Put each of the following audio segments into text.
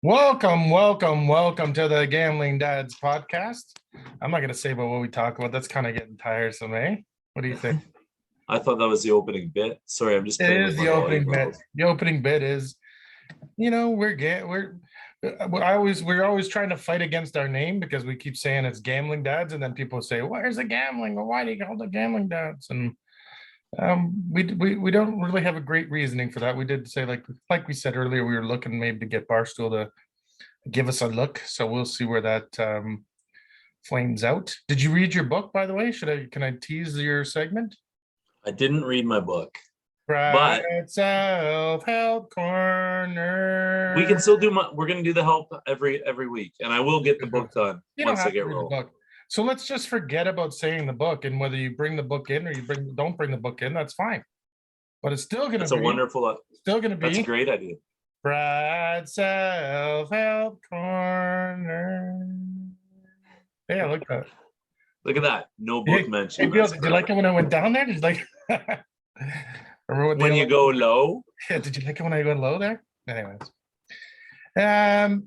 Welcome to the Gambling Dads podcast. I'm not going to say about what we talk about. That's kind of getting tiresome, eh? What do you think? I thought that was the opening bit. Sorry, I'm just It playing is with my the opening volume bit. levels. The opening bit is, we're always trying to fight against our name because we keep saying it's Gambling Dads, and then people say, "Where's the gambling? Well, why do you call it Gambling Dads?" And we don't really have a great reasoning for that. We did say like we said earlier, we were looking maybe to get Barstool to give us a look. So we'll see where that flames out. Did you read your book, by the way? Can I tease your segment? I didn't read my book, Right, but self-help corner. we can still do we're going to do the help every week, and I will get the book done You don't once I have to get read the rolling. book. So let's just forget about saying the book, and whether you bring the book in or don't bring the book in, that's fine. But it's still going to be That's a wonderful. still going to be That's a great idea. Brad self-help corner. Yeah, look at that. Look at that. No book mentioned. Hey, Bill, did you like it when I went down there? Did you like remember when you go low? Yeah, did you like it when I went low there? Anyways.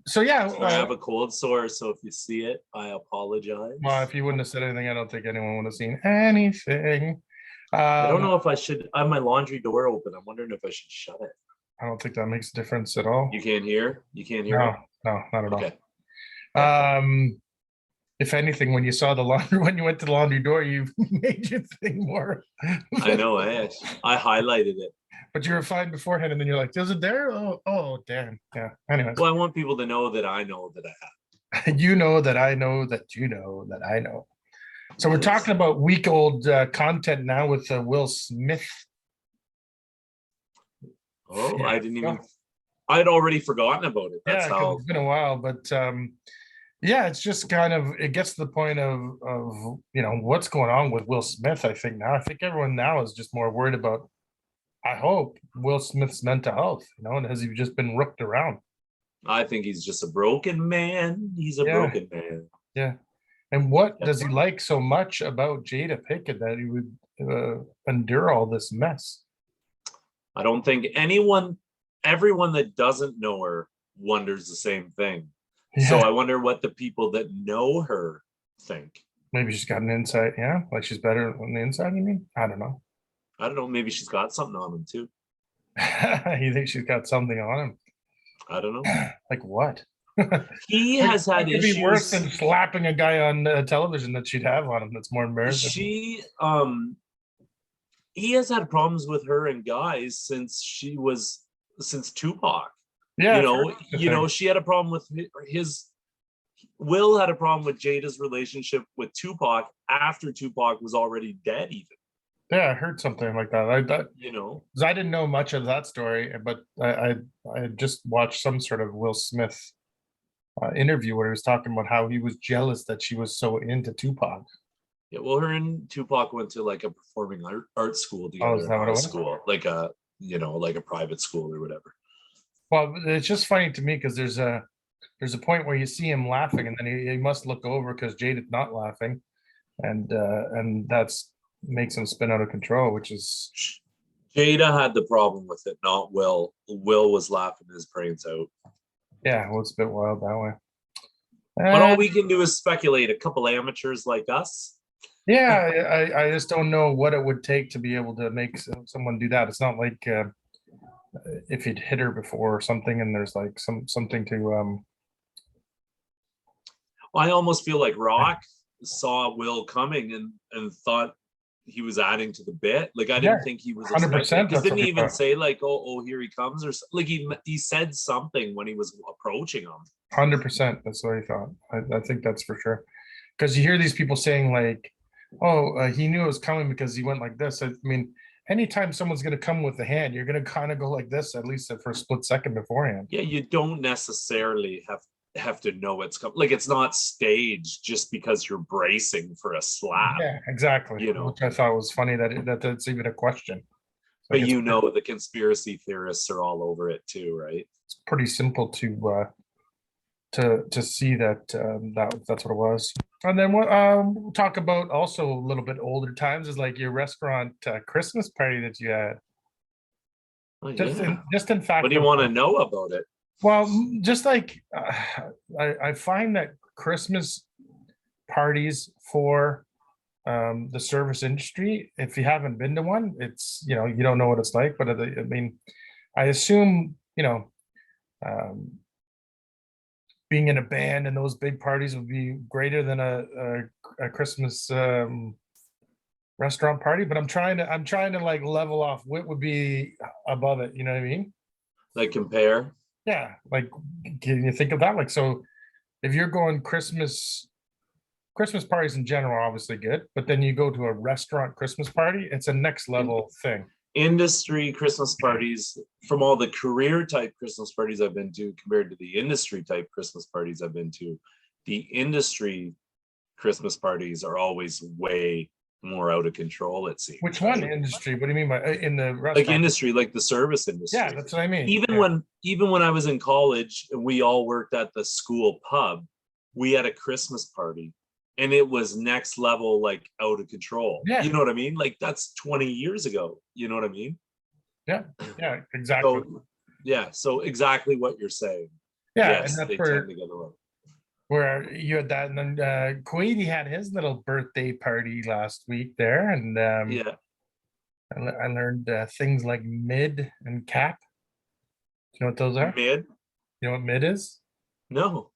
So yeah. I have a cold sore, so if you see it, I apologize. Well, if you wouldn't have said anything, I don't think anyone would have seen anything. I don't know if I should. I have my laundry door open. I'm wondering if I should shut it. I don't think that makes a difference at all. You can't hear? You can't hear? No, not at okay. all. If anything, when you saw the laundry, when you went to the laundry door, you made your thing more. I know, I highlighted it. But you were fine beforehand, and then you're like, "Is it there?" Oh, damn. Yeah. Anyways. Well, I want people to know that I know that I have. You know that I know that you know that I know. So we're talking about week-old content now with Will Smith. Oh, yeah. I didn't even. I'd already forgotten about it. That's how it's been a while, but yeah, it's just kind of it gets to the point of what's going on with Will Smith. I think everyone now is just more worried about. I hope Will Smith's mental health. And has he just been rooked around? I think he's just a broken man. He's a broken man. Yeah. And what does he like so much about Jada Pinkett that he would endure all this mess? I don't think everyone that doesn't know her wonders the same thing. Yeah. So I wonder what the people that know her think. Maybe she's got an insight. Yeah. Like she's better on the inside, you mean? I don't know. Maybe she's got something on him too. You think she's got something on him? I don't know. Like what? He has had issues. Be worse than slapping a guy on television that she'd have on him. That's more embarrassing. He has had problems with her and guys since Tupac. Yeah, she had a problem with Will had a problem with Jada's relationship with Tupac after Tupac was already dead. Even. Yeah, I heard something like that. I didn't know much of that story, but I just watched some sort of Will Smith interview where he was talking about how he was jealous that she was so into Tupac. Yeah, well, her and Tupac went to like a performing art school together. Oh, is that what it was? School, like a private school or whatever. Well, it's just funny to me because there's a point where you see him laughing, and then he must look over because Jada's not laughing, and that's makes him spin out of control, which is Jada had the problem with it, not Will. Will was laughing his brains out. Yeah, well, it's a bit wild that way. But all we can do is speculate. A couple amateurs like us. Yeah, I just don't know what it would take to be able to make someone do that. It's not like if he'd hit her before or something, and there's like something to. I almost feel like Rock saw Will coming and thought he was adding to the bit. Like I didn't think he was 100%. Because didn't he even say like, oh, here he comes, or like he said something when he was approaching him. 100%. That's what he thought. I think that's for sure. Because you hear these people saying like, oh, he knew it was coming because he went like this. I mean, anytime someone's going to come with the hand, you're going to kind of go like this, at least for a split second beforehand. Yeah, you don't necessarily have to know it's coming. Like it's not staged just because you're bracing for a slap. Yeah, exactly. Which I thought was funny that that's even a question. But the conspiracy theorists are all over it too, right? It's pretty simple to see that that's what it was. And then we'll talk about also a little bit older times is like your restaurant Christmas party that you had. Oh, just in fact. What do you want to know about it? Well, just like I find that Christmas parties for the service industry, if you haven't been to one, it's, you don't know what it's like. But I mean, I assume, um, being in a band and those big parties would be greater than a Christmas restaurant party. But I'm trying to like level off what would be above it. You know what I mean? Like compare. Yeah. Like, can you think of that? Like, so if you're going Christmas parties in general are obviously good, but then you go to a restaurant Christmas party, it's a next In, level thing. industry Christmas parties, from all the career type Christmas parties I've been to compared to the industry type Christmas parties I've been to, the industry Christmas parties are always way more out of control, it Which seems, one right? industry? What do you mean by in the Like restaurant? industry, like the service Yeah, industry. that's what I mean. Even Yeah. when I was in college and we all worked at the school pub, we had a Christmas party and it was next level, like out of control. Yeah, You know what I mean? Like that's 20 years ago. You know what I mean? yeah, yeah, exactly. So yeah, so exactly what you're saying. Yeah, and Yes, that's they tend where to get along. where you had that, and then Queedy had his little birthday party last week there, and Yeah, I learned things like mid and cap. Do you know what those are? mid. You know what mid is? No,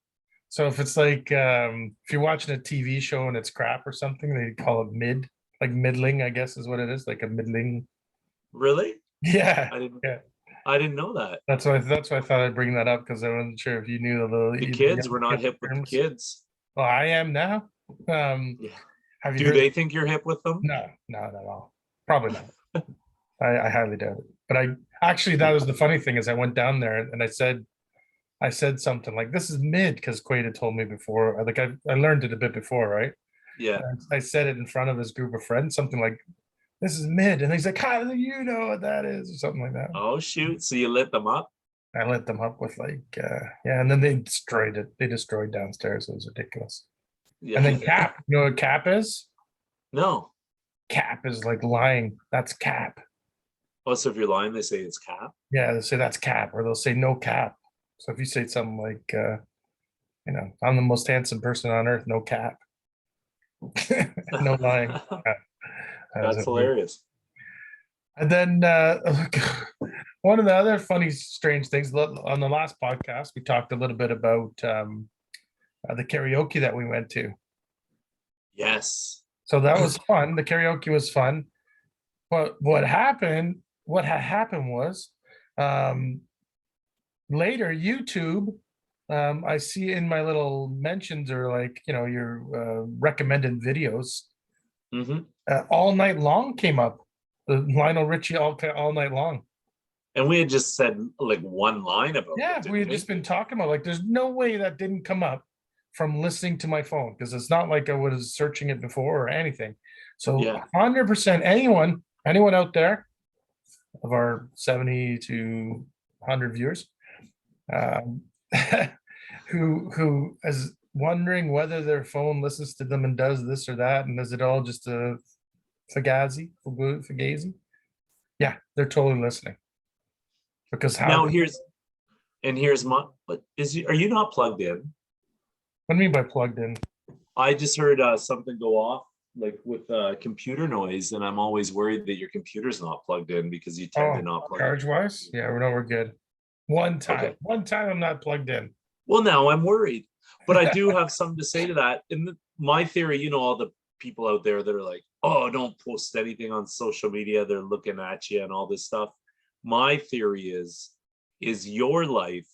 So if it's like if you're watching a TV show and it's crap or something, they call it mid, like middling, I guess is what it is, like a middling. really? Yeah, I didn't. yeah. I didn't know that. That's why I thought I'd bring that up because I wasn't sure if you knew The the kids were not hip with the terms. kids. Well, I am now. Um, Yeah. have you Do heard? they think you're hip with them? No, no, not at all. Probably not. I highly doubt it. But I actually, that was the funny thing is I went down there and I said something like, "This is mid," because Quaid had told me before. Like I learned it a bit before, right? Yeah. I said it in front of his group of friends, something like, "This is mid," and he's like, "How do you know what that is?" or something like that. Oh shoot. So you lit them up? I lit them up with like, yeah, and then they destroyed it. They destroyed downstairs. It was ridiculous. And Yeah. then cap, you know what cap is? No. Cap is like lying. That's cap. Oh, so if you're lying, they say it's cap. Yeah, they'll say that's cap, or they'll say no cap. So if you say something like, I'm the most handsome person on earth, no cap, no lying. That was That's it. Weird. hilarious. And then one of the other funny, strange things on the last podcast, we talked a little bit about the karaoke that we went to. Yes. So that was fun. The karaoke was fun. But what had happened was um, later YouTube, I see in my little mentions or like, your recommended videos, Hmm. All Night Long came up. The Lionel Richie all Night Long. And we had just said like one line about Yeah, it, we didn't had we? just been talking about like, there's no way that didn't come up from listening to my phone because it's not like I was searching it before or anything. So Yeah. 100% anyone out there of our 70 to 100 viewers, um, who is wondering whether their phone listens to them and does this or that, and is it all just a fugazi? Yeah, they're totally listening because how? Now What here's my, but are you not plugged in? do you mean by plugged in? I just heard something go off like with computer noise, and I'm always worried that your computer's not plugged in because you tend to Oh, not plug charge wise? in. Yeah, we're good. One time, Okay. one time I'm not plugged in. Well, now I'm worried, but I do have something to say to that. In my theory, all the people out there that are like, "Oh, don't post anything on social media. They're looking at you and all this stuff." My theory is your life,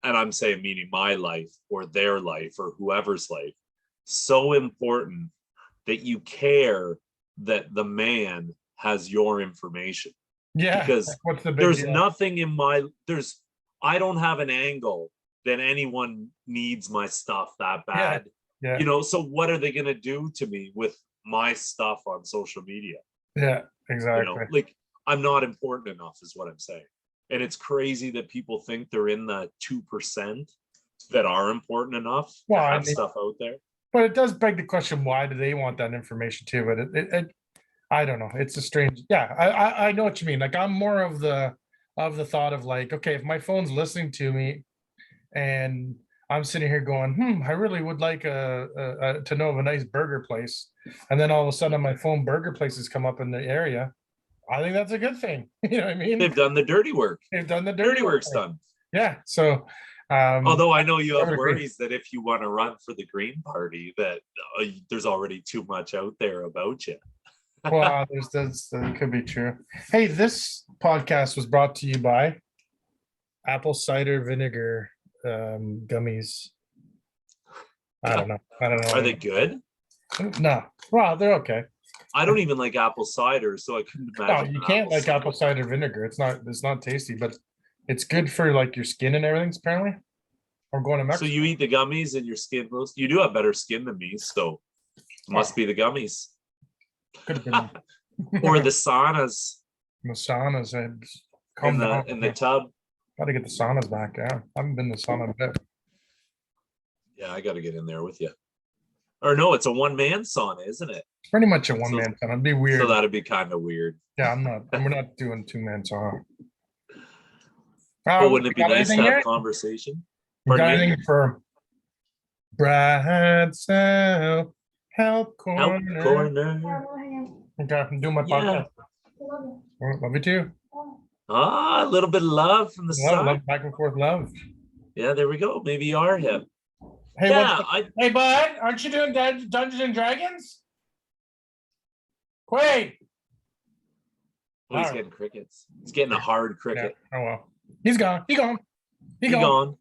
and I'm saying meaning my life or their life or whoever's life, so important that you care that the man has your information, Yeah, because what's the big there's deal? nothing in my there's I don't have an angle that anyone needs my stuff that Yeah, bad. yeah, So what are they going to do to me with my stuff on social media? yeah, exactly. Like I'm not important enough is what I'm saying. And it's crazy that people think they're in the 2% that are important enough to Well, I have mean, stuff out there. but it does beg the question: why do they want that information too? But I don't know. It's a strange. Yeah, I know what you mean. Like I'm more of the thought of like, okay, if my phone's listening to me, and I'm sitting here going, I really would like to know of a nice burger place. And then all of a sudden on my phone, burger places come up in the area. I think that's a good thing. You know what I mean? They've done the dirty work. They've done the Dirty dirty work. work's done. Yeah. So, Although I know you I have would agree. worries that if you want to run for the Green Party, that there's already too much out there about you. Well, that could be true. Hey, this podcast was brought to you by apple cider vinegar gummies. I don't know. Are they good? No. Well, they're okay. I don't even like apple cider, so I couldn't No, imagine. you can't like apple cider vinegar. It's not tasty, but it's good for like your skin and everything, apparently. I'm going to So Mexico. you eat the gummies and your skin goes. You do have better skin than me, so must be the gummies Could have been or the saunas the saunas. in the tub. Gotta get the saunas back. Yeah. I haven't been to the sauna in a bit. Yeah, I got to get in there with you. Or no, it's a one-man sauna, isn't it? It's pretty much a one-man sauna. It'd be weird. So that'd be kind of weird. Yeah, we're not doing two-man sauna. But wouldn't it be got nice to anything have here? conversation? You got Pardon me? anything for Brad Self Help Help Corner? corner. Okay, I'm doing my Yeah. podcast. Love you too. Ah, a little bit of love from the side. Love, back and forth love. Yeah, there we go. Maybe you are him. Hey, Yeah, hey, bud, aren't you doing Dungeons and Dragons? Quaid. Oh, he's Alright. getting crickets. He's getting a hard Yeah. cricket. Oh well, he's gone. He gone. He gone.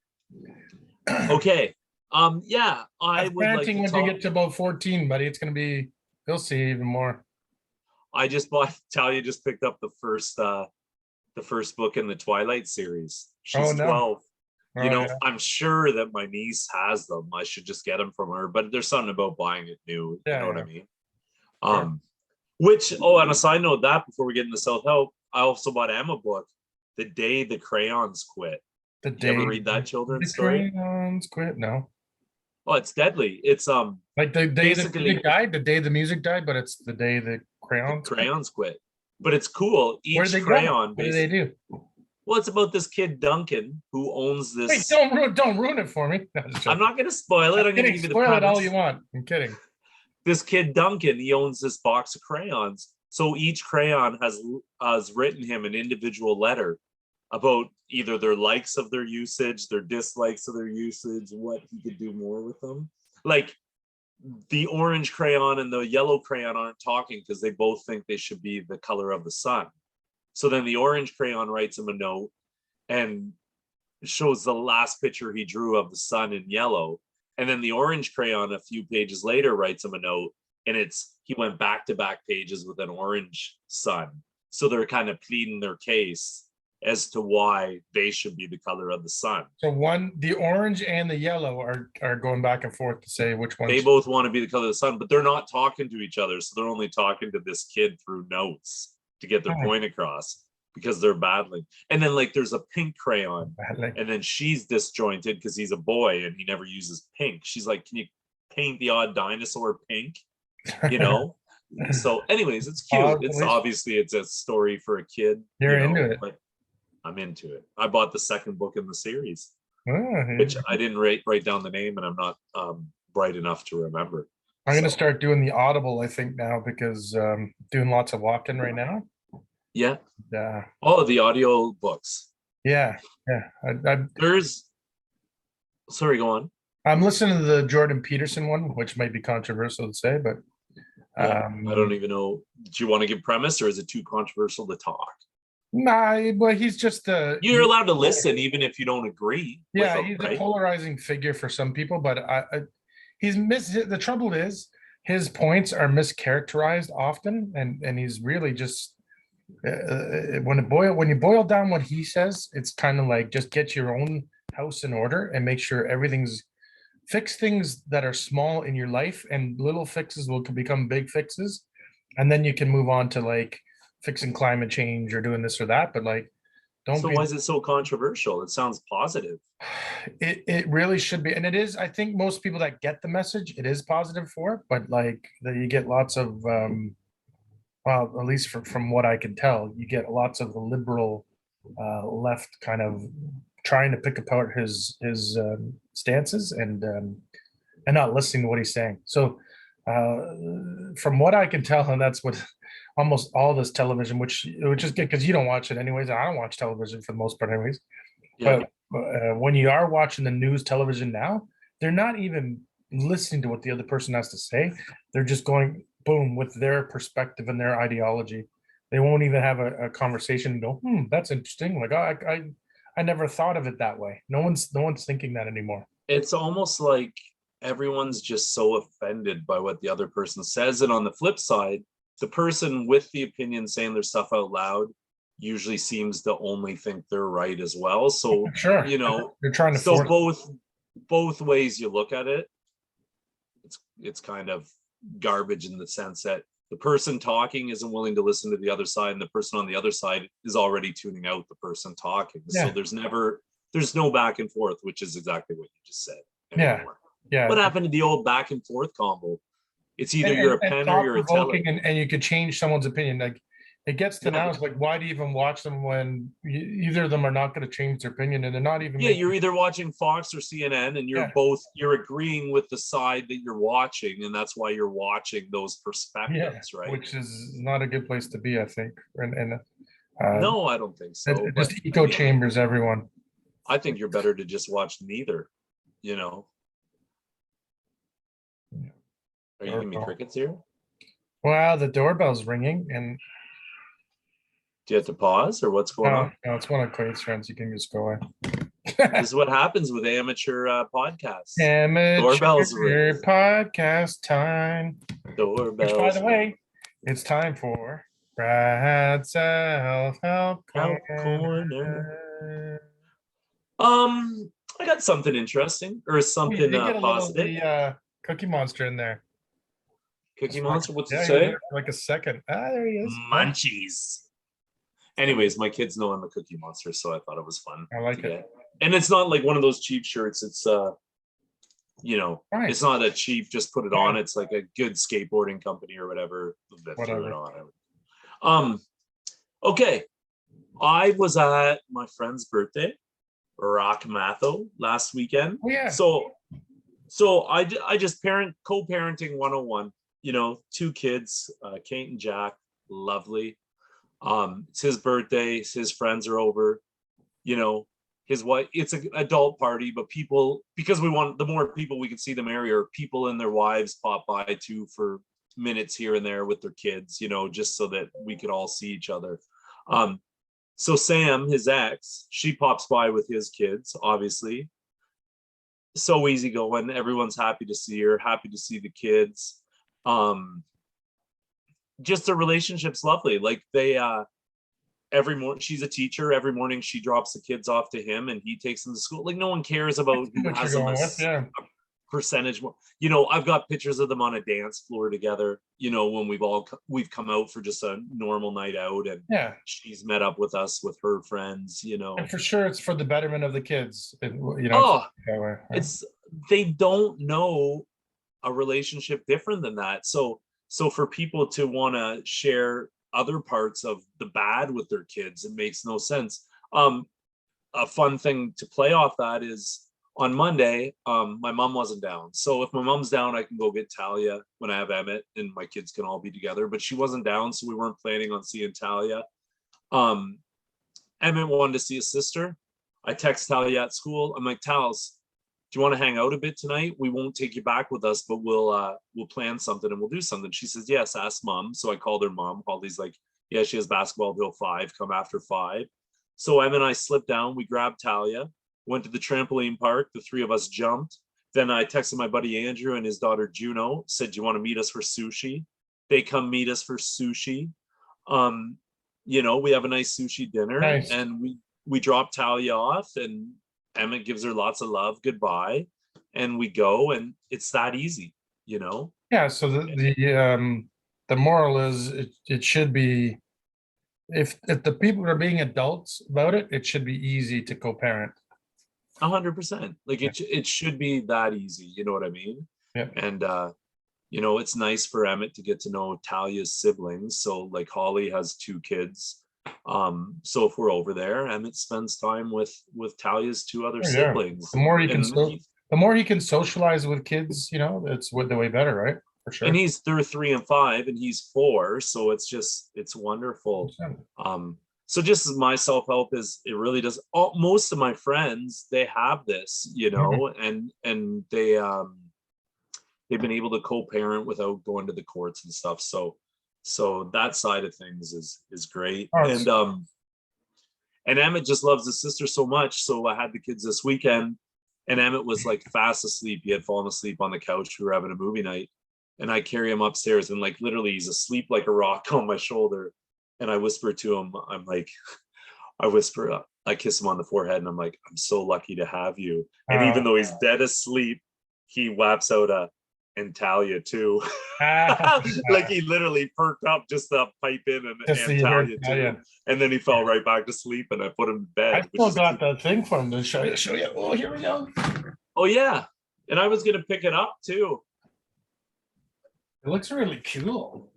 Okay. Yeah, I That's would like parenting to when talk. you get to about 14, buddy. It's gonna be. You'll see even more. I just bought. Talia just picked up the first book in the Twilight series. She's Oh, no. 12. Oh, You know, yeah. I'm sure that my niece has them. I should just get them from her. But there's something about buying it new. Yeah, You know what yeah. I mean? Sure. Which, on a side note, that before we get into self-help, I also bought Emma a book, The Day the Crayons Quit. The Did you ever read that children's story? crayons quit. No, Oh, it's deadly. It's like the day the Basically- music died. The day the music died, but it's the day the crayons. crayons quit. But it's cool. Where Each did they go? crayon What do they do? Well, it's about this kid Duncan who owns this. Wait, don't ruin it for me. No, just joking. I'm not going to spoil it. I'm going to kidding. give you the Spoil it all premise. you want. I'm kidding. This kid Duncan, he owns this box of crayons. So each crayon has written him an individual letter about either their likes of their usage, their dislikes of their usage, what he could do more with them. Like the orange crayon and the yellow crayon aren't talking because they both think they should be the color of the sun. So then the orange crayon writes him a note and shows the last picture he drew of the sun in yellow. And then the orange crayon a few pages later writes him a note, and he went back-to-back pages with an orange sun. So they're kind of pleading their case as to why they should be the color of the sun. So the orange and the yellow are going back and forth to say which one. They both want to be the color of the sun, but they're not talking to each other. So they're only talking to this kid through notes to get their point across because they're battling. And then like there's a pink crayon, and then she's disjointed because he's a boy and he never uses pink. She's like, can you paint the odd dinosaur pink? You know? So anyways, it's cute. It's obviously it's a story for a kid. You're into it. But I'm into it. I bought the second book in the series, Oh, which I didn't write down the name, and I'm not bright enough to remember. I'm gonna start doing the Audible, I think, now because doing lots of walking right now. Yeah. Yeah. Oh, the audio books. Yeah. Sorry, go on. I'm listening to the Jordan Peterson one, which might be controversial to say, but Yeah, I don't even know. Do you want to give premise, or is it too controversial to talk? Nah, but he's just You're allowed to listen even if you don't agree. Yeah, with him, he's right? a polarizing figure for some people, but the trouble is his points are mischaracterized often, and he's really just when you boil down what he says, it's kind of like just get your own house in order and make sure fix things that are small in your life, and little fixes will become big fixes, and then you can move on to like fixing climate change or doing this or that. But like, why is it so controversial? It sounds positive. It really should be, and it is. I think most people that get the message, it is positive for, but like you get lots of well, at least from what I can tell, you get lots of the liberal left kind of trying to pick apart his stances and not listening to what he's saying. So from what I can tell, and that's what almost all this television, which is good because you don't watch it anyways. I don't watch television for the most part anyways. Yeah. But when you are watching the news television now, they're not even listening to what the other person has to say. They're just going boom with their perspective and their ideology. They won't even have a conversation and go, that's interesting. Like, oh, I never thought of it that way. No one's thinking that anymore. It's almost like everyone's just so offended by what the other person says. And on the flip side, the person with the opinion saying their stuff out loud usually seems to only think they're right as well. So, Sure, they're trying to so force. both ways you look at it, it's kind of garbage in the sense that the person talking isn't willing to listen to the other side, and the person on the other side is already tuning out the person talking. Yeah. So there's no back and forth, which is exactly what you just said anymore. Yeah. What happened to the old back and forth combo? It's either And, you're a and pen or you're a teller. thought-provoking, and you could change someone's opinion. Like it gets to Yeah. now, it's like, why do you even watch them when either of them are not going to change their opinion, and they're not even Yeah, you're either watching Fox or CNN, and you're agreeing with the side that you're watching, and that's why you're watching those perspectives, right? which is not a good place to be, I think. And No, I don't think so. it But just echo chambers everyone. I think you're better to just watch neither, you know. Are you giving me crickets here? Well, the doorbell's ringing, and Do you have to pause, or what's going on? no, it's one of Quade's friends. You can just go away. This is what happens with amateur podcasts. Amateur Doorbells ring. podcast time. Doorbells. Which, by the way, it's time for Brad's Self-Help Corner. I got something interesting or something You did get a positive. little the Cookie Monster in there. Cookie Monster, what's it Yeah, say? like a second. There he is. Munchies. Anyways, my kids know I'm a Cookie Monster, so I thought it was fun. I like it. And it's not like one of those cheap shirts. It's Right. It's not a cheap, just put it on. It's like a good skateboarding company or whatever that threw it on. Okay. I was at my friend's birthday, Rock Matho, last weekend. Oh, yeah. So I just co-parenting 101, two kids, Kate and Jack, lovely. It's his birthday, his friends are over, his wife, it's an adult party, but people, because we want, the more people we can see, the merrier. People and their wives pop by too for minutes here and there with their kids, just so that we could all see each other. So Sam, his ex, she pops by with his kids, obviously. So easygoing. Everyone's happy to see her, happy to see the kids. Just the relationship's lovely. Like they every morning, she's a teacher. Every morning she drops the kids off to him and he takes them to school. Like no one cares about who has them a percentage more. I've got pictures of them on a dance floor together, when we've come out for just a normal night out, and she's met up with us with her friends, And for sure it's for the betterment of the kids. They don't know a relationship different than that. So for people to want to share other parts of the bad with their kids, it makes no sense. A fun thing to play off that is on Monday, my mom wasn't down. So if my mom's down, I can go get Talia when I have Emmett and my kids can all be together, but she wasn't down. So we weren't planning on seeing Talia. Emmett wanted to see his sister. I text Talia at school. I'm like, Tals, do you want to hang out a bit tonight? We won't take you back with us, but we'll plan something and we'll do something. She says, yes, ask mom. So I called her mom. Holly's like, yeah, she has basketball till 5, come after 5. So Em and I slipped down. We grabbed Talia, went to the trampoline park. The three of us jumped. Then I texted my buddy Andrew and his daughter Juno, said, do you want to meet us for sushi? They come meet us for sushi. We have a nice sushi dinner. Nice. And we drop Talia off and Emmett gives her lots of love, goodbye, and we go, and it's that easy, Yeah. So the moral is it should be, if the people are being adults about it, it should be easy to co-parent. 100%. Like it should be that easy. You know what I mean? Yeah. And it's nice for Emmett to get to know Talia's siblings. So like Holly has 2 kids. So if we're over there, Emmett spends time with Talia's two other Oh, yeah. siblings, The more he can and so the more he can socialize with kids, it's the way better, right? For sure. and they're 3 and 5 and he's 4, so it's wonderful. So just as my self-help is, it really does. Most of my friends, they have this, and they've been able to co-parent without going to the courts and stuff. So that side of things is great. Oh, And Emmett just loves his sister so much. So I had the kids this weekend, and Emmett was like fast asleep. He had fallen asleep on the couch. We were having a movie night, and I carry him upstairs, and like literally he's asleep like a rock on my shoulder. And I whisper to him, I'm like, I kiss him on the forehead, and I'm like, I'm so lucky to have you. And even though he's dead asleep, he whaps out a and Talia too. Like he literally perked up just to pipe in and Talia too. And then he fell right back to sleep, and I put him to bed. I still got that thing for him to show you. Oh, here we go. Oh yeah. And I was gonna pick it up too. It looks really cool.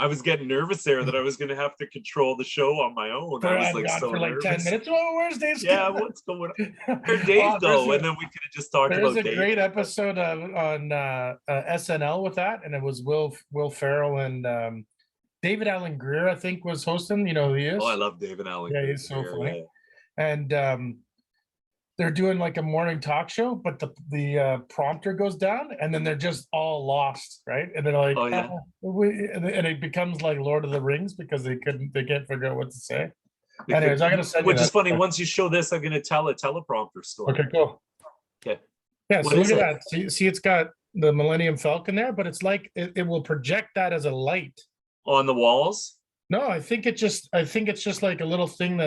I was getting nervous there that I was going to have to control the show on my own. I was like so nervous. 10 minutes. Oh, where's Dave? Yeah, what's going on? Where'd Dave go? And then we could have just talked about Dave. There's a great episode on SNL with that, and it was Will Ferrell and David Allen Greer, I think, was hosting. You know who he is? Oh, I love David Allen Greer. Yeah, he's so funny. Yeah. And they're doing like a morning talk show, but the prompter goes down, and then they're just all lost, right? And they're like, oh yeah, and it becomes like Lord of the Rings because they can't figure out what to say. Anyways, I'm gonna send you. Which is funny. Once you show this, I'm gonna tell a teleprompter story. Okay, cool. Okay. Yeah, so look at that. See, it's got the Millennium Falcon there, but it's like it will project that as a light on the walls. No, I think it's just like a little thing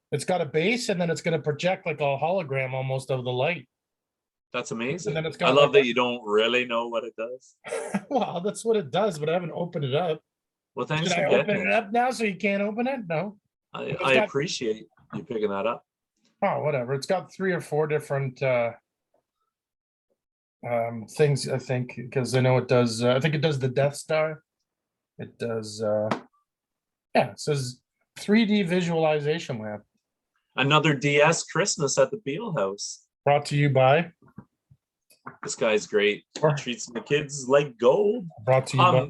it's got a base, and then it's going to project like a hologram almost of the light. That's amazing. And then I love that you don't really know what it does. Well, that's what it does, but I haven't opened it up. Well, thanks for getting it up now so you can't open it? No. I appreciate you picking that up. Oh, whatever. It's got 3 or 4 different things, I think, because I know it does. I think it does the Death Star. It does. It says 3D visualization lab. Another DS Christmas at the Beale House. Brought to you by. This guy's great. He treats the kids like gold. Brought to you by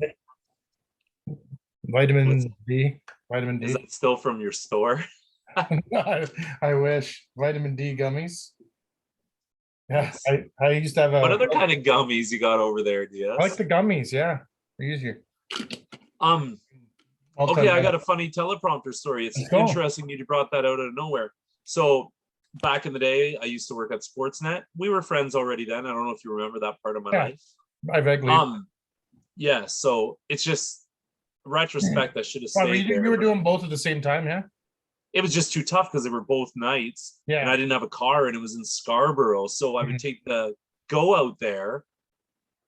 Vitamin D. Vitamin D. Is that still from your store? I wish. Vitamin D gummies. Yeah, I used to have What other kind of gummies you got over there, DS? I like the gummies, yeah. They're easier. Okay, I got a funny teleprompter story. It's interesting you brought that out of nowhere. So back in the day, I used to work at Sportsnet. We were friends already then. I don't know if you remember that part of my life. I vaguely. Yeah, so it's just retrospect. I should have stayed there. You were doing both at the same time, yeah? It was just too tough because they were both nights. Yeah. And I didn't have a car, and it was in Scarborough. So I would take the go out there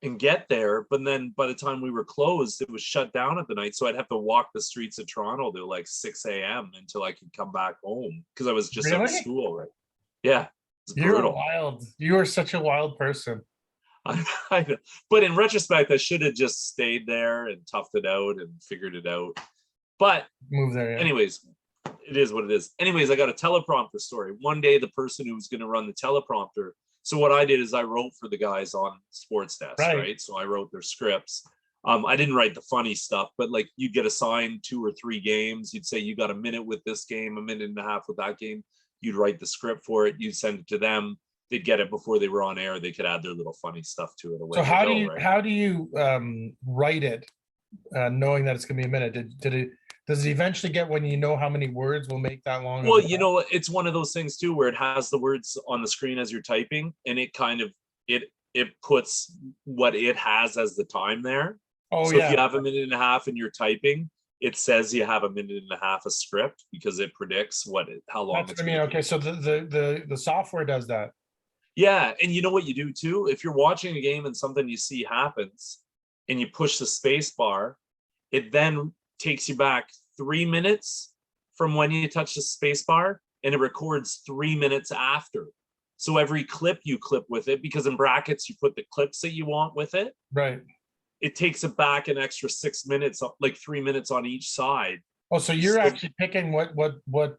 and get there, but then by the time we were closed, it was shut down at the night, so I'd have to walk the streets of Toronto till like 6 a.m. until I could come back home because I was just out of school, right? Yeah, you're wild. You are such a wild person. I know. But in retrospect, I should have just stayed there and toughed it out and figured it out. But move there. Yeah. Anyways, it is what it is. Anyways, I got a teleprompter story. One day, the person who was going to run the teleprompter. So what I did is I wrote for the guys on Sports Desk, right? So I wrote their scripts. I didn't write the funny stuff, but like you'd get assigned 2 or 3 games. You'd say you got a minute with this game, a minute and a half with that game. You'd write the script for it. You'd send it to them. They'd get it before they were on air. They could add their little funny stuff to it. So how do you write it, knowing that it's going to be a minute? Does it eventually get when you know how many words will make that long? Well, it's one of those things too, where it has the words on the screen as you're typing, and it kind of, it puts what it has as the time there. Oh, so if you have a minute and a half and you're typing, it says you have a minute and a half of script because it predicts how long. That's what I mean. Okay, so the software does that. Yeah, and you know what you do too? If you're watching a game and something you see happens, and you push the space bar, it then takes you back 3 minutes from when you touch the space bar, and it records 3 minutes after. So every clip you clip with it, because in brackets you put the clips that you want with it, right? It takes it back an extra 6 minutes, like 3 minutes on each side. Oh, so you're So, actually picking what is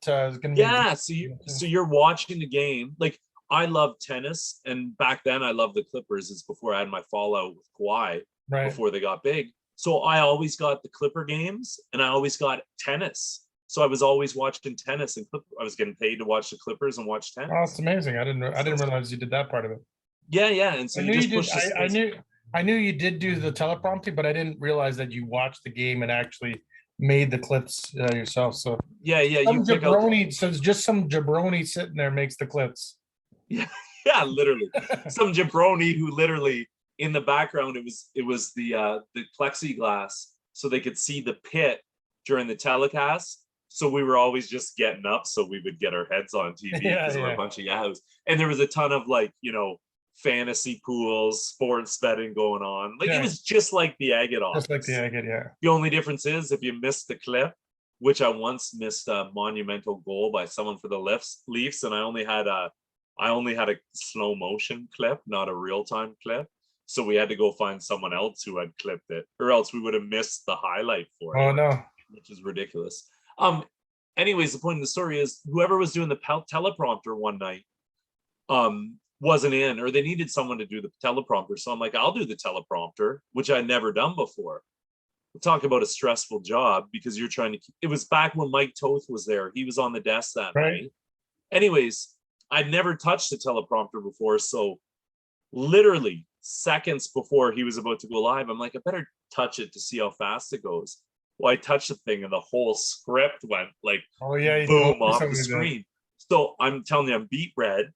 going to be the yeah, so you're watching the game. Like I love tennis, and back then I loved the Clippers. It's before I had my fallout with Kawhi, right. before they got big. So I always got the Clipper games, and I always got tennis. So I was always watching tennis, and I was getting paid to watch the Clippers and watch Oh, it's tennis. amazing. I So didn't realize you did that part of it. yeah, yeah, and so I you knew you just did. push the space. I knew you did do the teleprompting, but I didn't realize that you watched the game and actually made the clips yourself. So Yeah, yeah, you some pick out the jabroni, so it's just some jabroni sitting there makes the clips. yeah, yeah, literally. Some jabroni who literally in the background it was the plexiglass so they could see the pit during the telecast. So we were always just getting up so we would get our heads on TV Yeah, because there were a yeah. bunch of yahoos. And there was a ton of like, fantasy pools, sports betting going on. Like it Yeah, was just like the agate just like the office. agate, yeah. The only difference is if you missed the clip, which I once missed a monumental goal by someone for the Leafs, and I only had a slow motion clip, not a real time clip. So we had to go find someone else who had clipped it, or else we would have missed the highlight for it, Oh no. which is ridiculous. Um, Anyways, the point of the story is whoever was doing the teleprompter one night, wasn't in, or they needed someone to do the teleprompter. So I'm like, I'll do the teleprompter, which I'd never done before. We'll talk about a stressful job because you're trying to it was back when Mike Toth was there. He was on the desk that Right. night. Anyways, I'd never touched a teleprompter before. So literally seconds before he was about to go live, I'm like, I better touch it to see how fast it goes. Well, I touched the thing and the whole script went like Oh yeah, you told boom me off the something like that. screen. So I'm telling you, I'm beat red.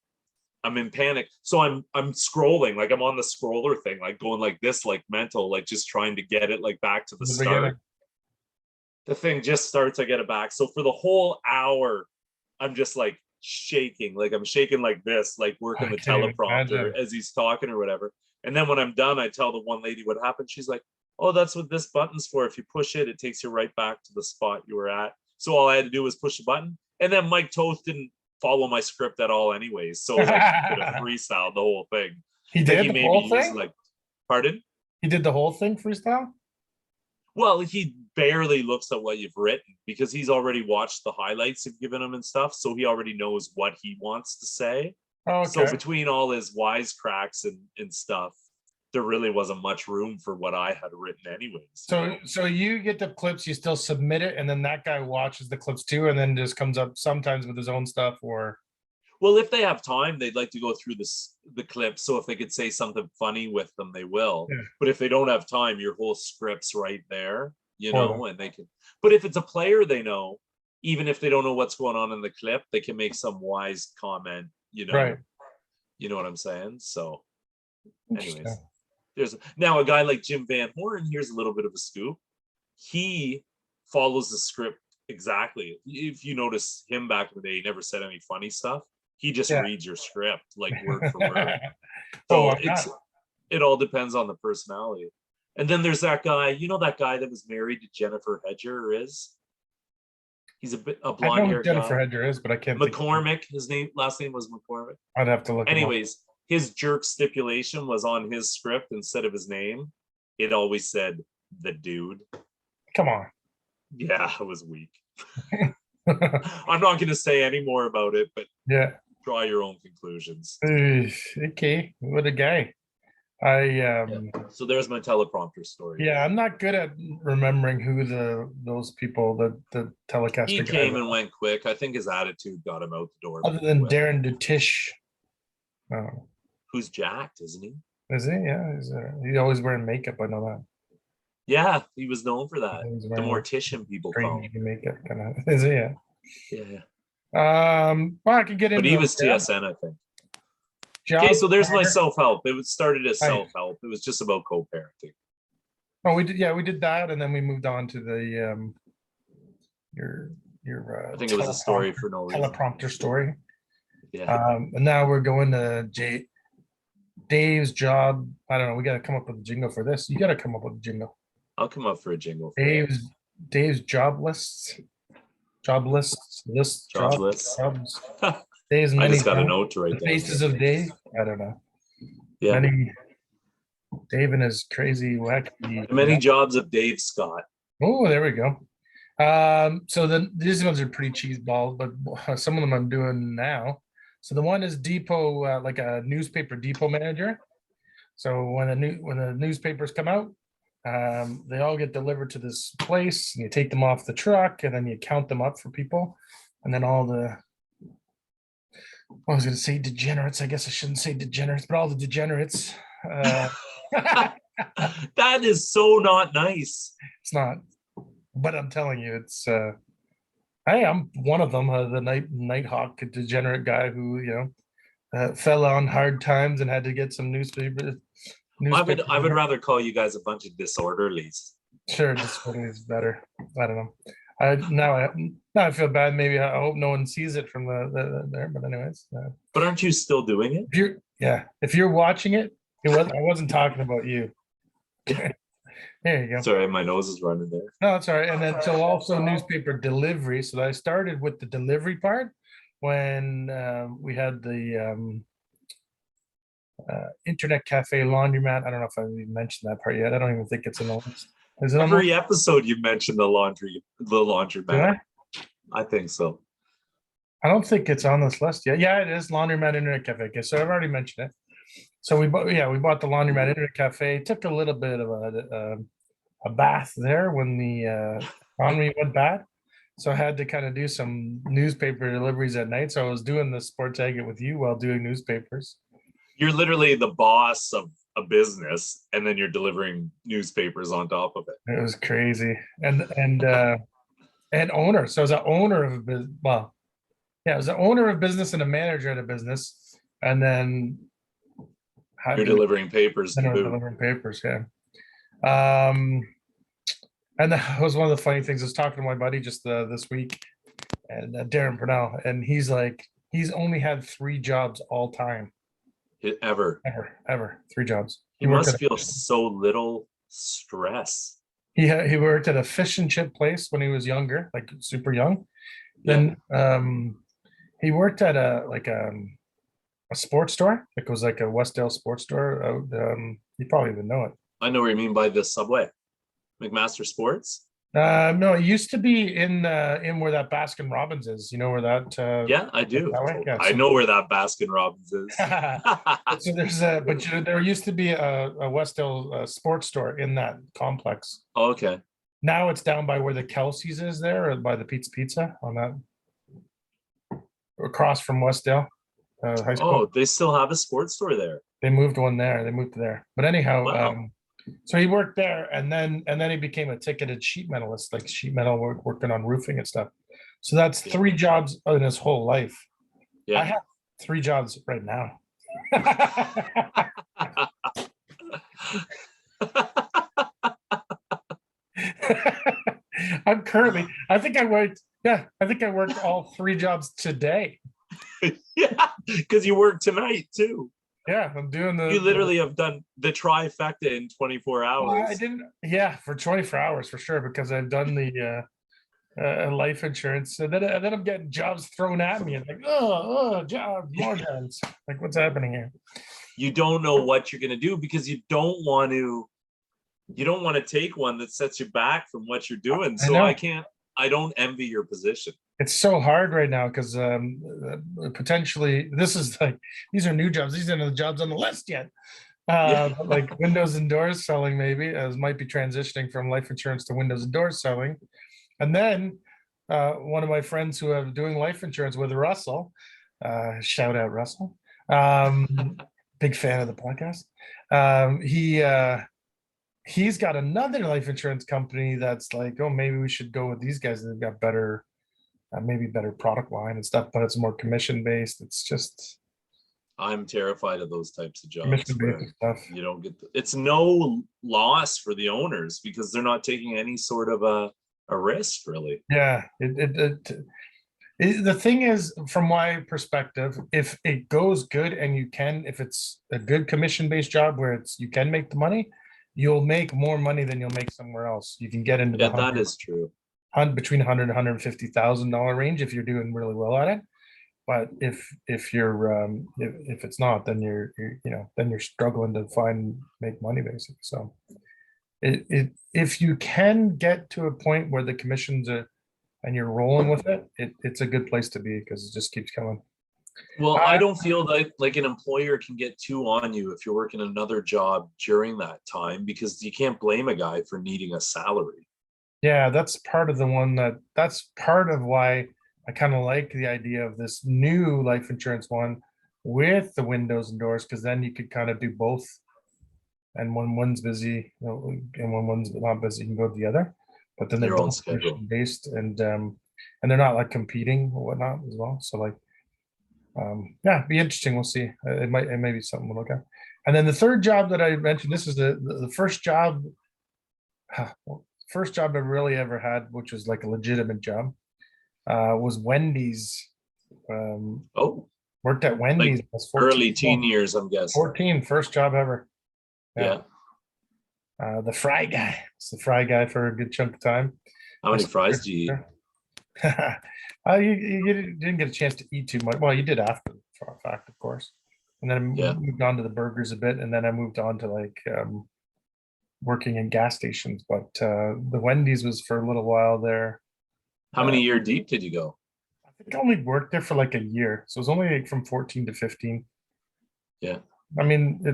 I'm in panic. So I'm scrolling, like I'm on the scroller thing, like going like this, like mental, like just trying to get it like back to the In the beginning. start. The thing just starts, I get it back. So for the whole hour, I'm just like shaking, like I'm shaking like this, like working I the can't even teleprompter imagine. as he's talking or whatever. And then when I'm done, I tell the one lady what happened. She's like, oh, that's what this button's for. If you push it, it takes you right back to the spot you were at. So all I had to do was push the button. And then Mike Toth didn't follow my script at all anyways. So like he could have freestyled the whole thing. He Like did he the maybe whole used thing? like, pardon? He did the whole thing freestyle? Well, he barely looks at what you've written because he's already watched the highlights you've given him and stuff. So he already knows what he wants to say. Oh, So okay. between all his wisecracks and stuff, there really wasn't much room for what I had written anyways. So you get the clips, you still submit it, and then that guy watches the clips too, and then just comes up sometimes with his own stuff or Well, if they have time, they'd like to go through the clips. So if they could say something funny with them, they will. yeah, But if they don't have time, your whole script's right there, for them. and they can. But if it's a player they know, even if they don't know what's going on in the clip, they can make some wise comment, Right. You know what I'm saying? So, anyways, Interesting. there's now a guy like Jim Van Horn. Here's a little bit of a scoop. He follows the script exactly. If you notice him back in the day, he never said any funny stuff. He just Yeah. reads your script like word for word. Oh, So why not? it all depends on the personality. And then there's that guy, that guy that was married to Jennifer Hedger is. He's a I know blonde who haired Jennifer guy. Hedger is, but I can't think of him. McCormick, his last name was McCormick. I'd have to look him up. Anyways, his jerk stipulation was on his script instead of his name. It always said the dude. Come on. Yeah, it was weak. I'm not going to say any more about it, but Yeah. draw your own conclusions. Okay. What a guy. I Yeah. So there's my teleprompter story. yeah, I'm not good at remembering who those people, the telecaster He guys came are. and went quick. I think his attitude got him out the door. Other pretty than quick. Darren Dutish. Oh, Who's jacked, isn't he? is he? Yeah, he's always wearing makeup. I know that. Yeah, he was known for that. He's The wearing like mortician people call him. strange makeup kind of. Is he? Yeah. Yeah. Well, I could get But into he those. was TSN, I think. Job. Okay, so there's my self-help. It started as Right. self-help. It was just about co-parenting. Oh, we did. Yeah, we did that, and then we moved on to the your I think it was a story for no reason. teleprompter story. Yeah. And now we're going to Dave's job. I don't know. We got to come up with a jingle for this. You got to come up with a jingle. I'll come up for a jingle for you. Dave's job lists. Job lists. Lists. Job lists. Jobs. Dave's I many just got a jobs. note to write The down. faces of Dave. I don't know. Yeah. Dave and his crazy wacky. Many jobs of Dave Scott. Oh, there we go. So then these ones are pretty cheese balls, but some of them I'm doing now. So the one is depot, like a newspaper depot manager. So when the newspapers come out, they all get delivered to this place, and you take them off the truck, and then you count them up for people, and then all the I was going to say degenerates. I guess I shouldn't say degenerates, but all the degenerates. Uh, That is so not nice. it's not, but I'm telling you, it's. I'm one of them, the Nighthawk degenerate guy who fell on hard times and had to get some newspaper. I would rather call you guys a bunch of disorderlies. Sure, disorderly is better. I don't know. Now I feel bad. Maybe I hope no one sees it from the there. But anyways, But aren't you still doing it? if you're watching it, I wasn't talking about you. There you go. Sorry, my nose is running there. No, that's all right. And then so also newspaper delivery. So I started with the delivery part when we had the internet cafe laundromat. I don't know if I even mentioned that part yet. I don't even think it's in the list. Is it on Every episode you mentioned the laundromat. Did I think so. I don't think it's on this list yet. Yeah, it is laundromat internet cafe. Okay, so I've already mentioned it. So we bought the laundromat internet cafe. Took a little bit of a bath there when the economy went bad. So I had to kind of do some newspaper deliveries at night. So I was doing the sports agate with you while doing newspapers. You're literally the boss of a business, and then you're delivering newspapers on top of it. It was crazy, and owner. So I was an owner of a business. Well, yeah, I was an owner of business and a manager at a business, and then you're delivering papers. Then I was delivering papers. Yeah. And that was one of the funny things. I was talking to my buddy just this week, and Darren Purnell, and he's like, he's only had 3 jobs all time. Ever 3 jobs. He must feel so little stress. He worked at a fish and chip place when he was younger, like super young. Yeah. Then he worked at a sports store. It was like a Westdale sports store. You probably even know it. I know what you mean by the Subway, McMaster Sports. No, it used to be in where that Baskin Robbins is. You know where that? Yeah, I do. Yeah, I know where that Baskin Robbins is. So there's there used to be a Westdale sports store in that complex. Okay. Now it's down by where the Kelsey's is there, or by the Pizza on that, across from Westdale High School. Oh, they still have a sports store there. They moved one there. They moved to there. But anyhow, wow. So he worked there, and then he became a ticketed sheet metalist, like sheet metal work, working on roofing and stuff. So that's 3 jobs in his whole life. Yeah. I have 3 jobs right now. I think I worked all 3 jobs today. Yeah, because you work tonight too. Yeah, I'm doing you literally have done the trifecta in 24 hours. I didn't. Yeah, for 24 hours for sure, because I've done the life insurance, and then I'm getting jobs thrown at me, and like, jobs, more jobs. Like, what's happening here? You don't know what you're gonna do because you don't want to take one that sets you back from what you're doing. So I don't envy your position. It's so hard right now because potentially these are new jobs. These aren't the jobs on the list yet. Like windows and doors selling, maybe as might be transitioning from life insurance to windows and doors selling. And then one of my friends who are doing life insurance with Russell, shout out Russell, big fan of the podcast. He's got another life insurance company that's like, oh, maybe we should go with these guys. They've got better. Maybe better product line and stuff, but it's more commission based. It's just, I'm terrified of those types of jobs. Stuff. You don't get it's no loss for the owners because they're not taking any sort of a risk, really. Yeah, the thing is, from my perspective, if it goes good and if it's a good commission based job where you can make the money, you'll make more money than you'll make somewhere else. You can get into that is true. Between $100,000 and $150,000 range if you're doing really well at it. But if it's not, then you're struggling to make money basically. So if you can get to a point where the commissions are and you're rolling with it, it's a good place to be because it just keeps coming. Well, I Uh, don't feel like an employer can get too on you if you're working another job during that time, because you can't blame a guy for needing a salary. yeah, that's part of the one that's part of why I kind of like the idea of this new life insurance one with the windows and doors, because then you could kind of do both. And when one's busy, and when one's not busy, you can go to the other. But then they're Your own both schedule. based, and they're not like competing or whatnot as well. So like, yeah, it'd be interesting. We'll see. It may be something we'll look at. And then the third job that I mentioned, this is the first job, first job I really ever had, which was like a legitimate job, was Wendy's. Um, Oh, Worked at Wendy's. like I was 14, early teen years, I'm guessing. 14, first job ever. Yeah. Yeah. The fry guy. It's the fry guy for a good chunk of time. How many fries do you eat? You didn't get a chance to eat too much. Well, you did after, for a fact, of course. And then I Yeah. moved on to the burgers a bit, and then I moved on to like working in gas stations. But the Wendy's was for a little while there. How many year deep did you go? I think I only worked there for like a year, so it was only like from 14 to 15. Yeah. I mean,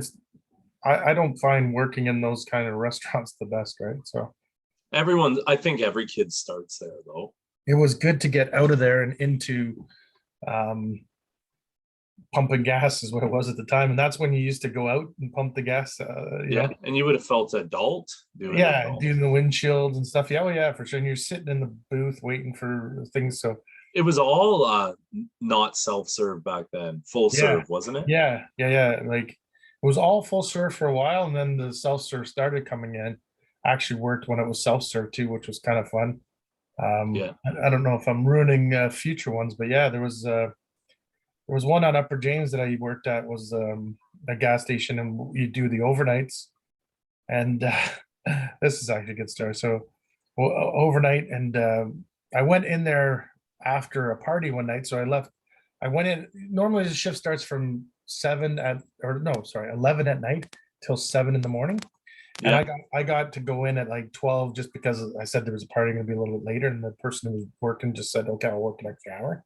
I don't find working in those kind of restaurants the best, right? So Everyone, I think every kid starts there though. it was good to get out of there and into um, pumping gas is what it was at the time, and that's when you used to go out and pump the gas. Yeah. And you would have felt adult doing it Yeah, though. doing the windshields and stuff. Yeah, oh yeah, for sure. And you're sitting in the booth waiting for things. So It was all not self-serve back then, full yeah, serve, wasn't it? yeah. Like it was all full serve for a while, and then the self serve started coming in. Actually worked when it was self serve too, which was kind of fun. Yeah. I don't know if I'm ruining future ones, but yeah, there was one on Upper James that I worked at, was a gas station, and you do the overnights. And this is actually a good story. So, well, overnight, and I went in there after a party one night. So I left. I went in. Normally, the shift starts from 7 at, or no, sorry, 11 at night till 7 in the morning. And Yeah. I got to go in at like 12 just because I said there was a party going to be a little bit later, and the person who was working just said, "Okay, I'll work an extra hour."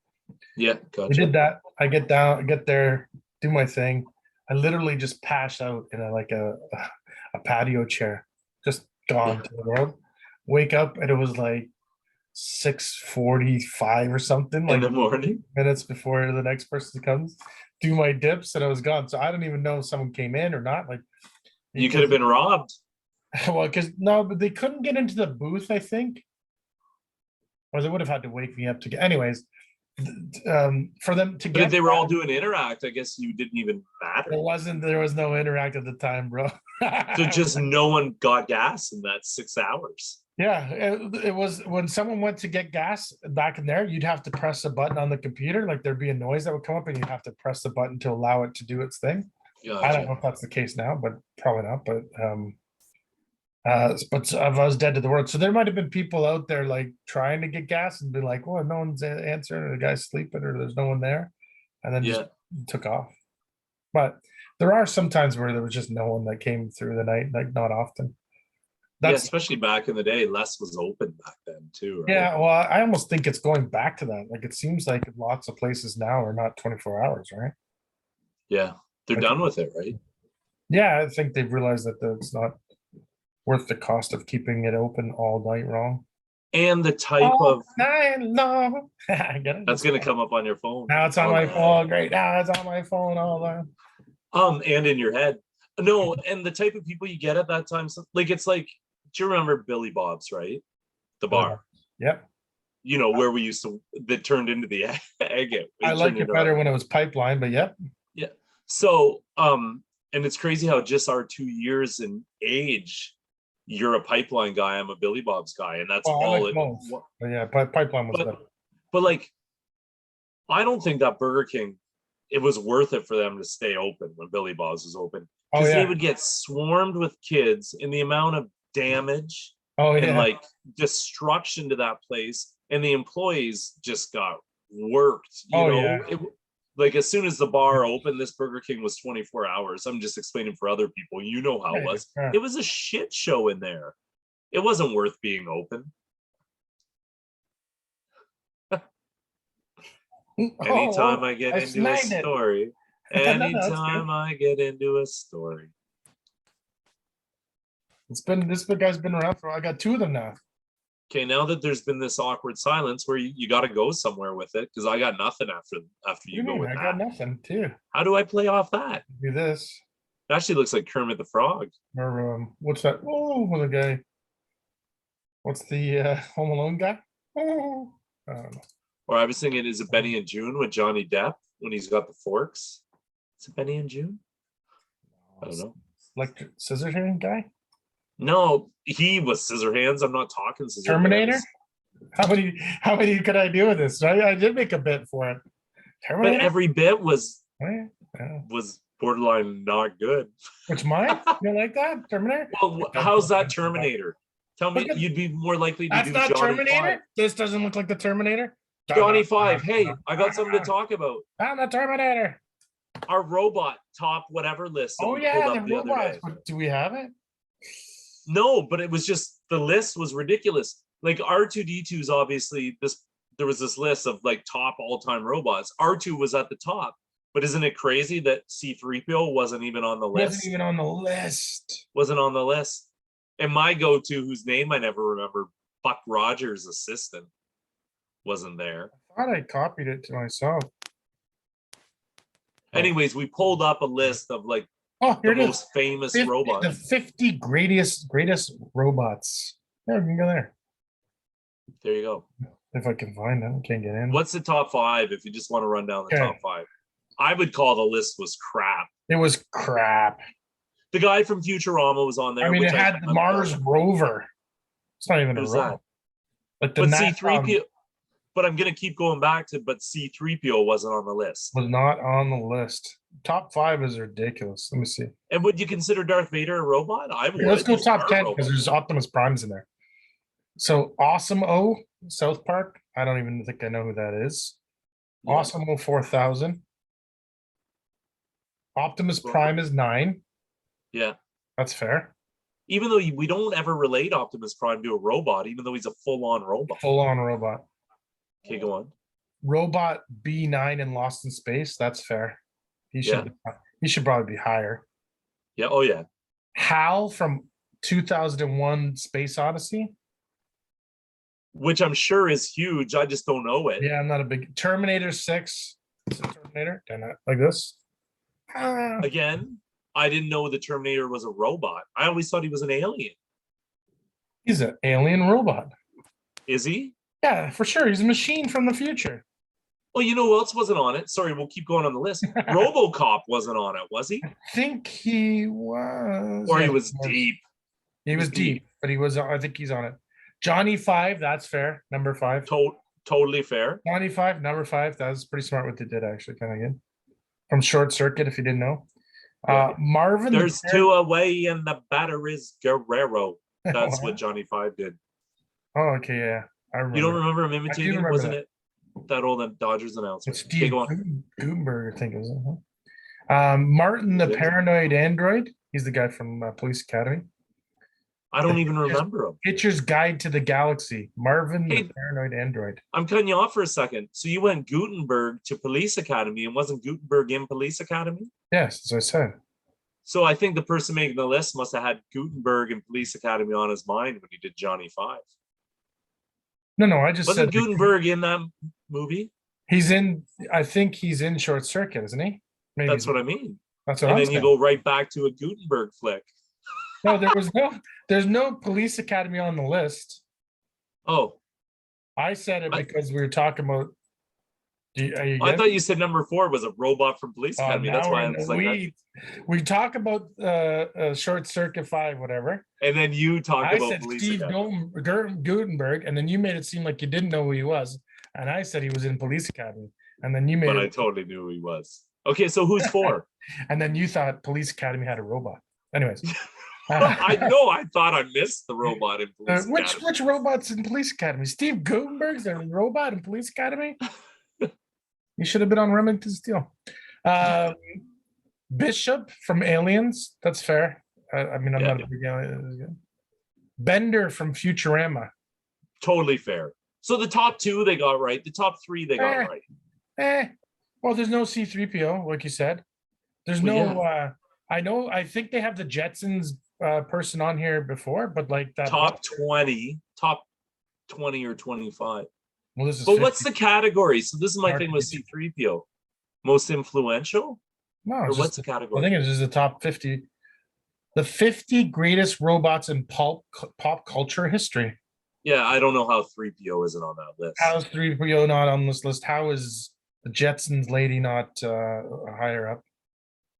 Yeah. We did Gotcha. that. I get down, get there, do my thing. I literally just pass out in a patio chair, just Yeah. gone to the world. Wake up and it was like 6:45 or something, In like the morning. minutes before the next person comes. Do my dips and I was gone. So I don't even know if someone came in or not. Like You could have because been robbed. well, because no, but they couldn't get into the booth, I think, or they would have had to wake me up to get. Anyways, for them to But if get they were all that, doing Interact, I guess you didn't even matter. there was no interact at the time, bro. So just no one got gas in that 6 hours. Yeah, it was when someone went to get gas back in there, you'd have to press a button on the computer, like there'd be a noise that would come up, and you'd have to press the button to allow it to do its thing. I don't Gotcha. know if that's the case now, but probably not. But I was dead to the world. So there might have been people out there like trying to get gas and be like, "Well, no one's answering, or the guy's sleeping, or there's no one there," and then just Yeah. took off. But there are some times where there was just no one that came through the night, like not often. Yeah, That's especially back in the day, less was open back then too, right? yeah. Well, I almost think it's going back to that. Like it seems like lots of places now are not 24 hours, right? Yeah. They're Like done with it, right? yeah, I think they've realized that it's not worth the cost of keeping it open all night long. And the type All of night long. I get it. that's gonna come up on your phone. Now it's on my phone. Great. Now it's on my phone all the time. And in your head. No, and the type of people you get at that time, like it's like, do you remember Billy Bob's, right? The bar. Yep. You know, where we used to that turned into the egg. I like it better when it was pipeline, but yep. Yeah. So and it's crazy how just our 2 years in age, you're a pipeline guy, I'm a Billy Bob's guy, and that's Well, I all like it both. But yeah, pipeline was better. but like I don't think that Burger King, it was worth it for them to stay open when Billy Bob's was open. Oh Because they yeah. would get swarmed with kids, and the amount of damage Oh and yeah. like destruction to that place, and the employees just got worked. You Oh know, yeah. Like as soon as the bar opened, this Burger King was 24 hours. I'm just explaining for other people. You know how it was. Yeah. It was a shit show in there. It wasn't worth being open. Anytime I get into a story, anytime I get into a story. This big guy's been around for. I got 2 of them now. Okay, now that there's been this awkward silence where you got to go somewhere with it, because I got nothing after you go with I that. got nothing too. How do I play off that? Do this. It actually looks like Kermit the Frog. Or what's that? Oh, what the guy? What's the Home Alone guy? Oh, I don't know. Or I was thinking, is it Benny and June with Johnny Depp when he's got the forks? Is it Benny and June? I don't know. Electric Scissorhands guy? No, he was Scissorhands. I'm not talking Scissorhands. Terminator? How many could I do with this? I did make a bit for it. Terminator? But every bit was yeah. was borderline not good. Which mine? You don't like that? Terminator? Well, how's that Terminator? Tell me, you'd be more likely to do That's not Johnny Terminator? 5. This doesn't look like the Terminator? Johnny 5. Hey, I got something to talk about. I'm the Terminator. Our robot top whatever list. Oh yeah, the robots. Do we have it? No, but it was just the list was ridiculous. Like R2D2 is obviously there was this list of like top all-time robots. R2 was at the top, but isn't it crazy that C3PO wasn't even on the list? Wasn't even on the list. Wasn't on the list. And my go-to, whose name I never remember, Buck Rogers' assistant, wasn't there. I thought I copied it to myself. Anyways, we pulled up a list of like the most famous robots. The 50 greatest robots. Yeah, we can go there. There you go. If I can find them, can't get in. What's the top 5 if you just want to run down the top 5? I would call the list was crap. It was crap. The guy from Futurama was on there. I mean, it had the Mars rover. It's not even a robot. Like the C3PO. But I'm gonna keep going back to. But C3PO wasn't on the list. Was not on the list. Top 5 is ridiculous. Let me see. And would you consider Darth Vader a robot? I would. Let's go top 10 because there's Optimus Primes in there. So Awesome O, South Park. I don't even think I know who that is. Yeah. Awesome O 4000. Optimus Prime is 9. Yeah, that's fair. Even though we don't ever relate Optimus Prime to a robot, even though he's a full-on robot. Full-on robot. Okay, go on. Robot B9 in Lost in Space. That's fair. He should probably be higher. Yeah. Oh yeah. HAL from 2001: Space Odyssey, which I'm sure is huge. I just don't know it. Yeah, I'm not a big Terminator 6. Terminator, like this. Again, I didn't know the Terminator was a robot. I always thought he was an alien. He's an alien robot. Is he? Yeah, for sure. He's a machine from the future. Well, you know who else wasn't on it? Sorry, we'll keep going on the list. RoboCop wasn't on it, was he? I think he was. Or he was deep. He was deep, but he was. I think he's on it. Johnny 5, that's fair. Number 5. Totally fair. Johnny 5, number 5. That was pretty smart what they did, actually. Kind of good. From Short Circuit, if you didn't know. Marvin. There's 2 away and the batter is Guerrero. That's what Johnny 5 did. Oh, okay, yeah. I remember. You don't remember him imitating, wasn't it? That old Dodgers announcement. It's Steve Gutenberg, I think it was. Martin the Paranoid Android. He's the guy from Police Academy. I don't even remember him. Hitcher's Guide to the Galaxy. Marvin the Paranoid Android. I'm cutting you off for a second. So you went Gutenberg to Police Academy and wasn't Gutenberg in Police Academy? Yes, as I said. So I think the person making the list must have had Gutenberg and Police Academy on his mind when he did Johnny 5. No, I just wasn't Gutenberg in that movie? He's in. I think he's in Short Circuit, isn't he? Maybe that's what I mean. That's what. And then you go right back to a Gutenberg flick. No, there's no Police Academy on the list. Oh, I said it because we were talking about. I thought you said number 4 was a robot from Police Academy. That's why I was like, we talk about Short Circuit 5, whatever. And then you talk about said Police Steve Academy. Gutenberg, and then you made it seem like you didn't know who he was, and I said he was in Police Academy, and then you made. But I totally knew who he was. Okay, so who's 4? And then you thought Police Academy had a robot. Anyways. I know. I thought I missed the robot in Police Academy. Which robots in Police Academy? Steve Gutenberg's a robot in Police Academy. Which He should have been on Remington Steel. Um, Bishop from Aliens. That's fair. I mean, I'm Yeah, not a big alien. Bender from Futurama. totally fair. So the top two they got right. The top three they got Eh, right. eh. Well, there's no C3PO, like you said. There's Well, no. yeah. I think they have the Jetsons person on here before, but like that. Top 20, top 20 or 25. Well, this is But 50. what's the category? So this is my Hard thing to with get. C3PO. Most influential? No, Or it's what's just. the I think category? it's just the top 50. The 50 greatest robots in pop culture history. Yeah, I don't know how 3PO isn't on that How list. is 3PO not on this list? How is the Jetsons lady not higher up?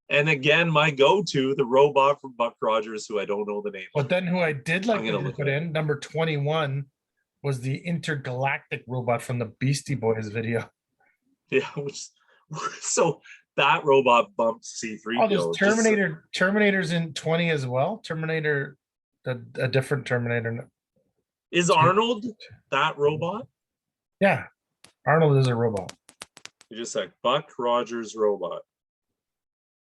And again, my go-to, the robot from Buck Rogers, who I don't know the name of. But then who I did I'm like gonna them to look put it up. in, number 21, was the intergalactic robot from the Beastie Boys video. Yeah, which so that robot bumped Oh, there's C3PO. Just Terminator's in 20 as well. Terminator, a different Terminator. is Arnold that robot? Yeah, Arnold is a robot. You just like Buck Rogers robot.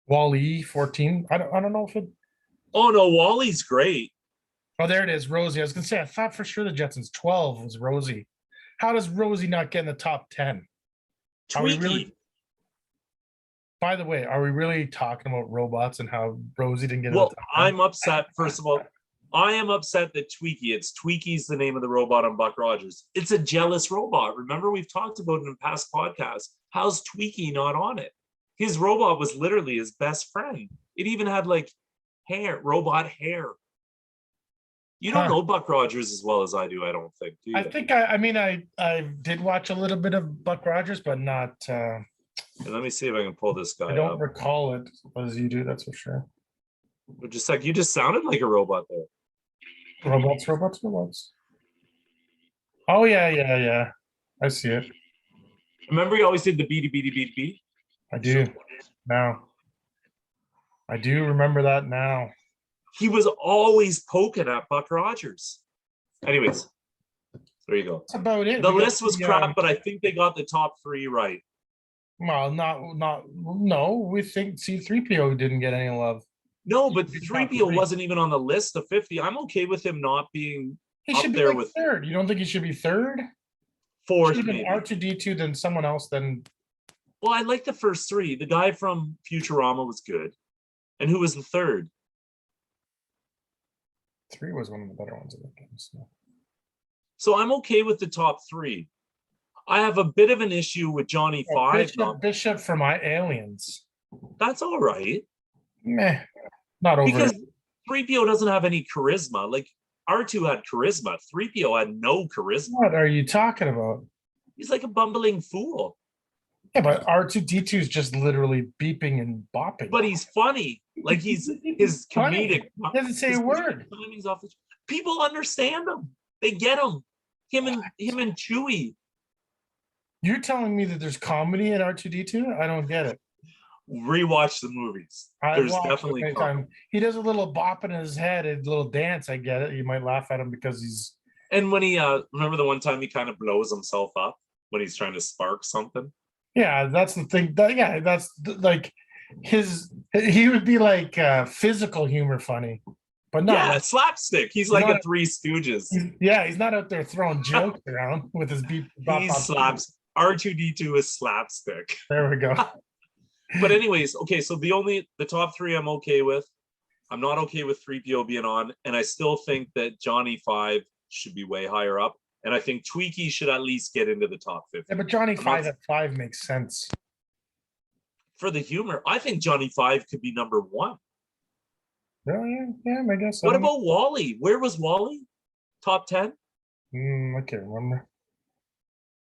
Wall-E 14. I don't know if it. Oh no, Wally's great. Oh, there it is, Rosie. I was gonna say, I thought for sure the Jetsons 12 was Rosie. How does Rosie not get in the top 10? Are we really? Tweaky. By the way, are we really talking about robots and how Rosie didn't get in the Well, top 10? I'm upset. First of all, I am upset that Tweaky, it's Tweaky's the name of the robot on Buck Rogers. It's a jealous robot. Remember, we've talked about it in past podcasts. How's Tweaky not on it? His robot was literally his best friend. It even had like hair, robot hair. You don't Huh. know Buck Rogers as well as I do, I don't think, do I you? think I mean I did watch a little bit of Buck Rogers, but not And let me see if I can pull this I guy don't up. recall it as you do, that's for sure. Just like you just sounded like a robot there. Robots. Oh yeah. I see it. Remember, he always did the beady beady beat beat. I do now. I do remember that now. He was always poking at Buck Rogers. Anyways, there you go. That's about it. The We got list was the, crap, but I think they got the top three right. well, not no. We think C3PO didn't get any love. No, but Top 3PO three. wasn't even on the list of 50. I'm okay with him not being He up should be there like with third. You don't think he should be third? fourth, Should have been maybe. R2D2, then someone else, then Well, I like the first three. The guy from Futurama was good. And who was the third? 3 was one of the better ones. I think. So. So I'm okay with the top three. I have a bit of an issue with Johnny Five. Bishop from my Aliens. That's all right. Meh, not over. Because 3PO doesn't have any charisma. Like R2 had charisma. 3PO had no charisma. What are you talking about? He's like a bumbling fool. Yeah, but R2D2 is just literally beeping and bopping. But he's funny. Like his comedic. He doesn't say a word. Timing's off the, people understand him. They get him. Him and Chewie. You're telling me that there's comedy in R2D2? I don't get it. Rewatch the movies. There's definitely time. He does a little bop in his head, a little dance. I get it. You might laugh at him because he's. And when he remember the one time he kind of blows himself up when he's trying to spark something. Yeah, that's the thing. That's like he would be like physical humor funny, but not. Yeah, slapstick. He's like a Three Stooges. He's not out there throwing jokes around with his beep. He slaps. R2D2 is slapstick. There we go. But anyways, okay, so the top three I'm okay with. I'm not okay with 3PO being on, and I still think that Johnny Five should be way higher up. And I think Tweaky should at least get into the top 50. Yeah, but Johnny Five at 5 makes sense. For the humor, I think Johnny Five could be number 1. Yeah, I guess. What about Wally? Where was Wally? Top 10? I can't remember.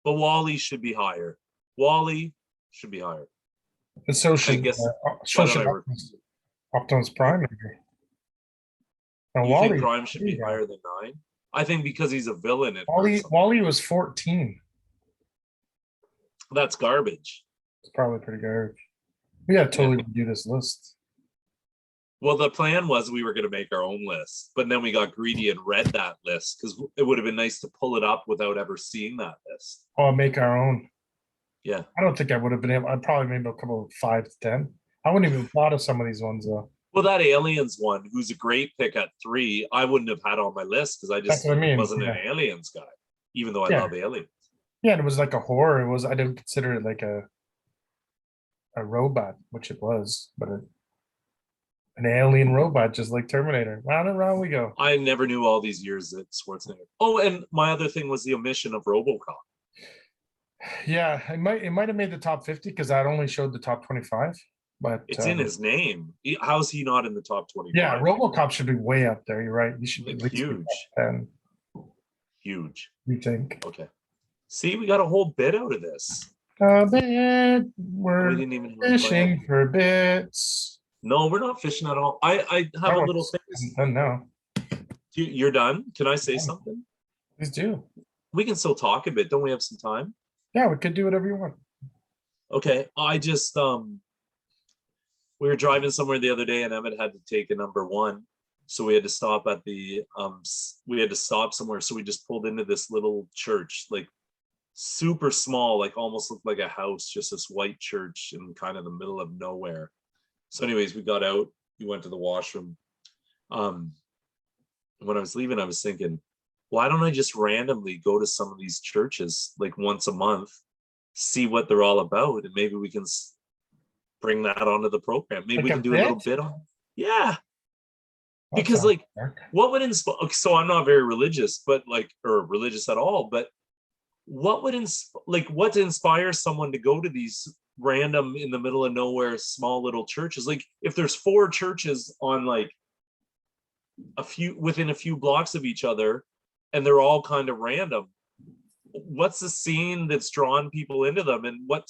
But Wally should be higher. Wally should be higher. And so should Optimus Prime. Maybe. And you think Prime should be higher than 9? I think because he's a villain. Wally was 14. That's garbage. It's probably pretty garbage. We gotta totally do this list. Well, the plan was we were going to make our own list, but then we got greedy and read that list because it would have been nice to pull it up without ever seeing that list. Oh, make our own. Yeah. I don't think I would have been able. I'd probably maybe a couple of 5 to 10. I wouldn't even thought of some of these ones though. Well, that Aliens one, who's a great pick at 3, I wouldn't have had on my list because I That's just what I mean. wasn't an Yeah, Aliens guy, even though I yeah, love Aliens. yeah. And it was like a horror. It was. I didn't consider it like a robot, which it was, but an alien robot, just like Terminator. Round and round we go. I never knew all these years that Schwarzenegger. Oh, and my other thing was the omission of RoboCop. Yeah, it might have made the top 50 because that only showed the top 25. But It's in his name. How's he not in the top yeah, 25? RoboCop should be way up there. You're right. He should be at Like least be huge, top 10. huge. You think? Okay. See, we got a whole bit out of this. A bit. We We're didn't even fishing for bits. No, we're not fishing at all. I have a Oh, little thing. I'm done now. You're done. Can I say Yeah. something? Please do. We can still talk a bit. Don't we have some time? Yeah, we could do whatever you want. Okay. I just we were driving somewhere the other day and Emmett had to take a number 1. So we had to stop at the we had to stop somewhere. So we just pulled into this little church, like super small, like almost looked like a house, just this white church in kind of the middle of nowhere. So anyways, we got out, we went to the washroom. When I was leaving, I was thinking, why don't I just randomly go to some of these churches like once a month, see what they're all about, and maybe we can bring that onto the program. Maybe Like we a can do a little bit? bit on. Yeah, That because sounds like dark. what would inspire? So I'm not very religious, but like, or religious at all. But what would what inspires someone to go to these random in the middle of nowhere small little churches? Like if there's 4 churches on like within a few blocks of each other, and they're all kind of random, what's the scene that's drawn people into them, and what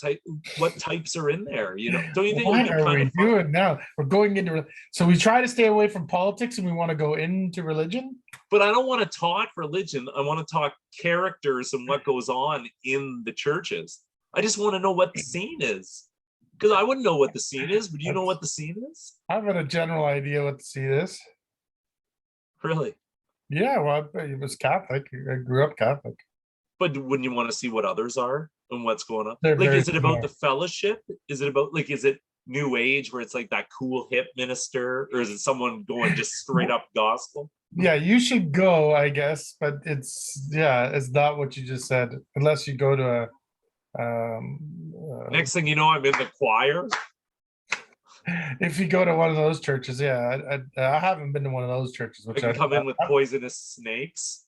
types are in there? Don't you think it would What be are kind we of fun? doing now? We're going into so we try to stay away from politics and we want to go into religion. But I don't want to talk religion. I want to talk characters and what goes on in the churches. I just want to know what the scene is, because I wouldn't know what the scene is. But you know what the scene is? I have a general idea what to see this. Really? Yeah, well, it was Catholic. I grew up Catholic. But wouldn't you want to see what others are and what's going on? They're Like, very is it about similar. the fellowship? Is it about like, is it new age where it's like that cool hip minister, or is it someone going just straight up gospel? Yeah, you should go, I guess, but it's not what you just said, unless you go to Next thing you know, I'm in the choir. if you go to one of those churches, yeah, I haven't been to one of those churches, I which can come in with poisonous snakes.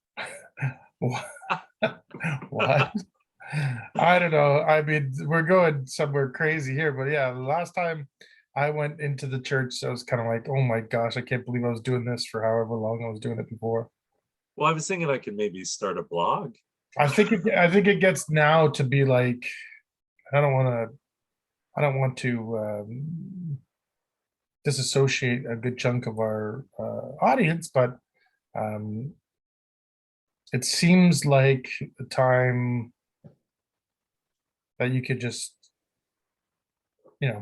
what? I don't know. I mean, we're going somewhere crazy here, but yeah, the last time I went into the church, I was kind of like, oh my gosh, I can't believe I was doing this for however long I was doing it before. Well, I was thinking I could maybe start a blog. I think it gets now to be like, I don't want to, I don't want to disassociate a good chunk of our audience, but um, it seems like the time that you could just,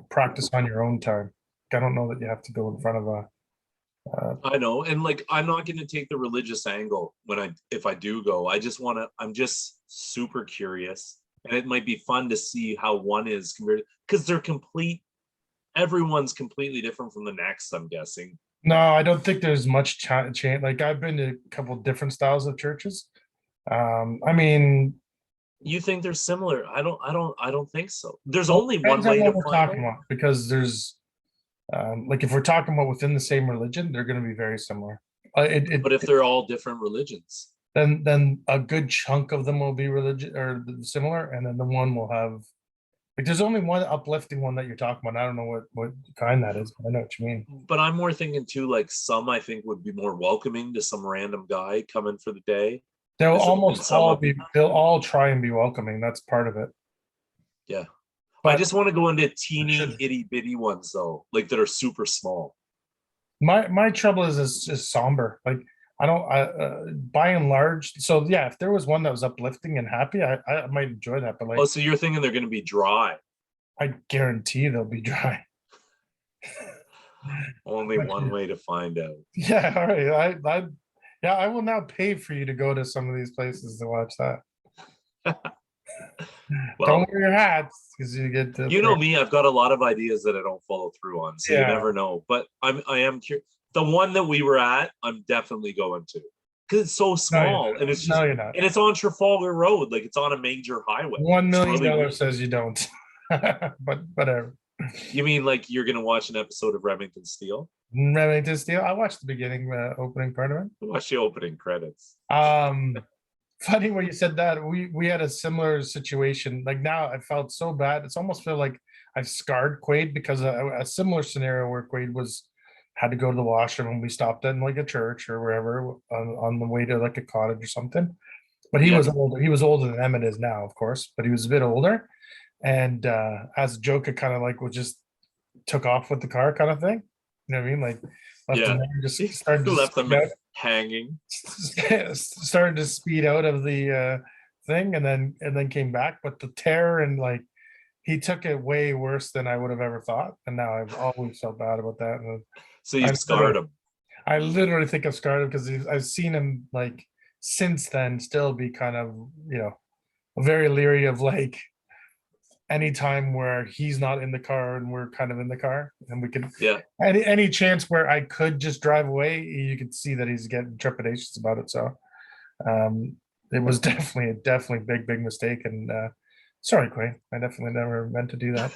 practice on your own time. I don't know that you have to go in front of a. I know, and like I'm not going to take the religious angle if I do go. I'm just super curious, and it might be fun to see how one is compared, because everyone's completely different from the next, I'm guessing. No, I don't think there's much change. Like I've been to a couple different styles of churches. I mean, You think they're similar? I don't think so. There's well, only it one depends on way what to we're find talking out. about because there's like if we're talking about within the same religion, they're going to be very similar. But if they're all different religions, Then a good chunk of them will be religion or similar, and then the one will have like there's only one uplifting one that you're talking about. I don't know what kind that is, but I know what you mean. but I'm more thinking too, like some I think would be more welcoming to some random guy coming for the day. And some will be, They'll all try and be welcoming. That's part of it. yeah. I But just want to go into teeny should itty bitty ones though, like that are super small. my trouble is somber. Like I don't by and large. So yeah, if there was one that was uplifting and happy, I might enjoy that. But Oh, like so you're thinking they're going to be dry? I guarantee they'll be dry. Only one way to find out. Yeah, all right. I will now pay for you to go to some of these places to watch that. Don't Well, wear your hats because you get to you throw. know me, I've got a lot of ideas that I don't follow through on, so you Yeah, never know. But I am curious. The one that we were at, I'm definitely going to because it's so no, you're small and not. it's No, just you're not. and it's on Trafalgar Road, like it's on a major highway. One It's million really dollars weird. says you don't. But whatever. You mean like you're gonna watch an episode of Remington Steel? Remington Steel. I watched the beginning, opening part of Watch the opening credits. it. Funny when you said that. We had a similar situation. Like now, I felt so bad. It's almost feel like I've scarred Quaid because a similar scenario where Quaid was had to go to the washroom and we stopped in like a church or wherever on the way to like a cottage or something. But he Yeah, was older. He was older than Emmett is now, of course, but he was a bit older. And as a joke, it kind of like was just took off with the car kind of thing. You know what I mean? Like left him yeah. there, just started to Left speed them out, hanging. started to speed out of the thing, and then came back. But the terror and like he took it way worse than I would have ever thought. And now I've always felt bad about that. And So I you've scarred literally, them. I literally think I've scarred him because I've seen him like since then still be kind of very leery of like any time where he's not in the car and we're kind of in the car and we can Yeah. any chance where I could just drive away, you could see that he's getting trepidations about it. So um it was definitely big mistake. And sorry, Quay. I definitely never meant to do that.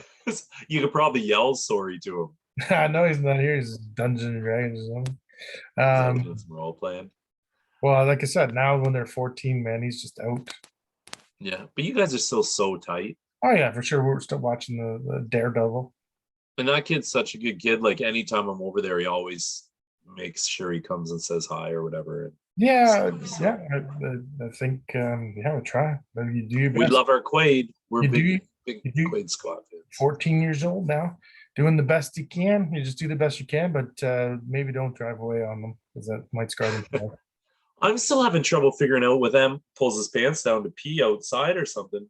You could probably yell sorry to him. I know he's not here. He's Dungeons and Dragons or something. Is that doing Um some role playing? well, like I said, now when they're 14, man, he's just out. Yeah, but you guys are still so tight. Oh yeah, for sure. We're still watching the Daredevil. And that kid's such a good kid. Like anytime I'm over there, he always makes sure he comes and says hi or whatever. Yeah, So yeah. I think yeah, we try. But you do your we best. love our Quaid. We're You do big you do Quaid squad fans. 14 years old now, doing the best you can. You just do the best you can, but maybe don't drive away on them because that might scar them. I'm still having trouble figuring out with them pulls his pants down to pee outside or something.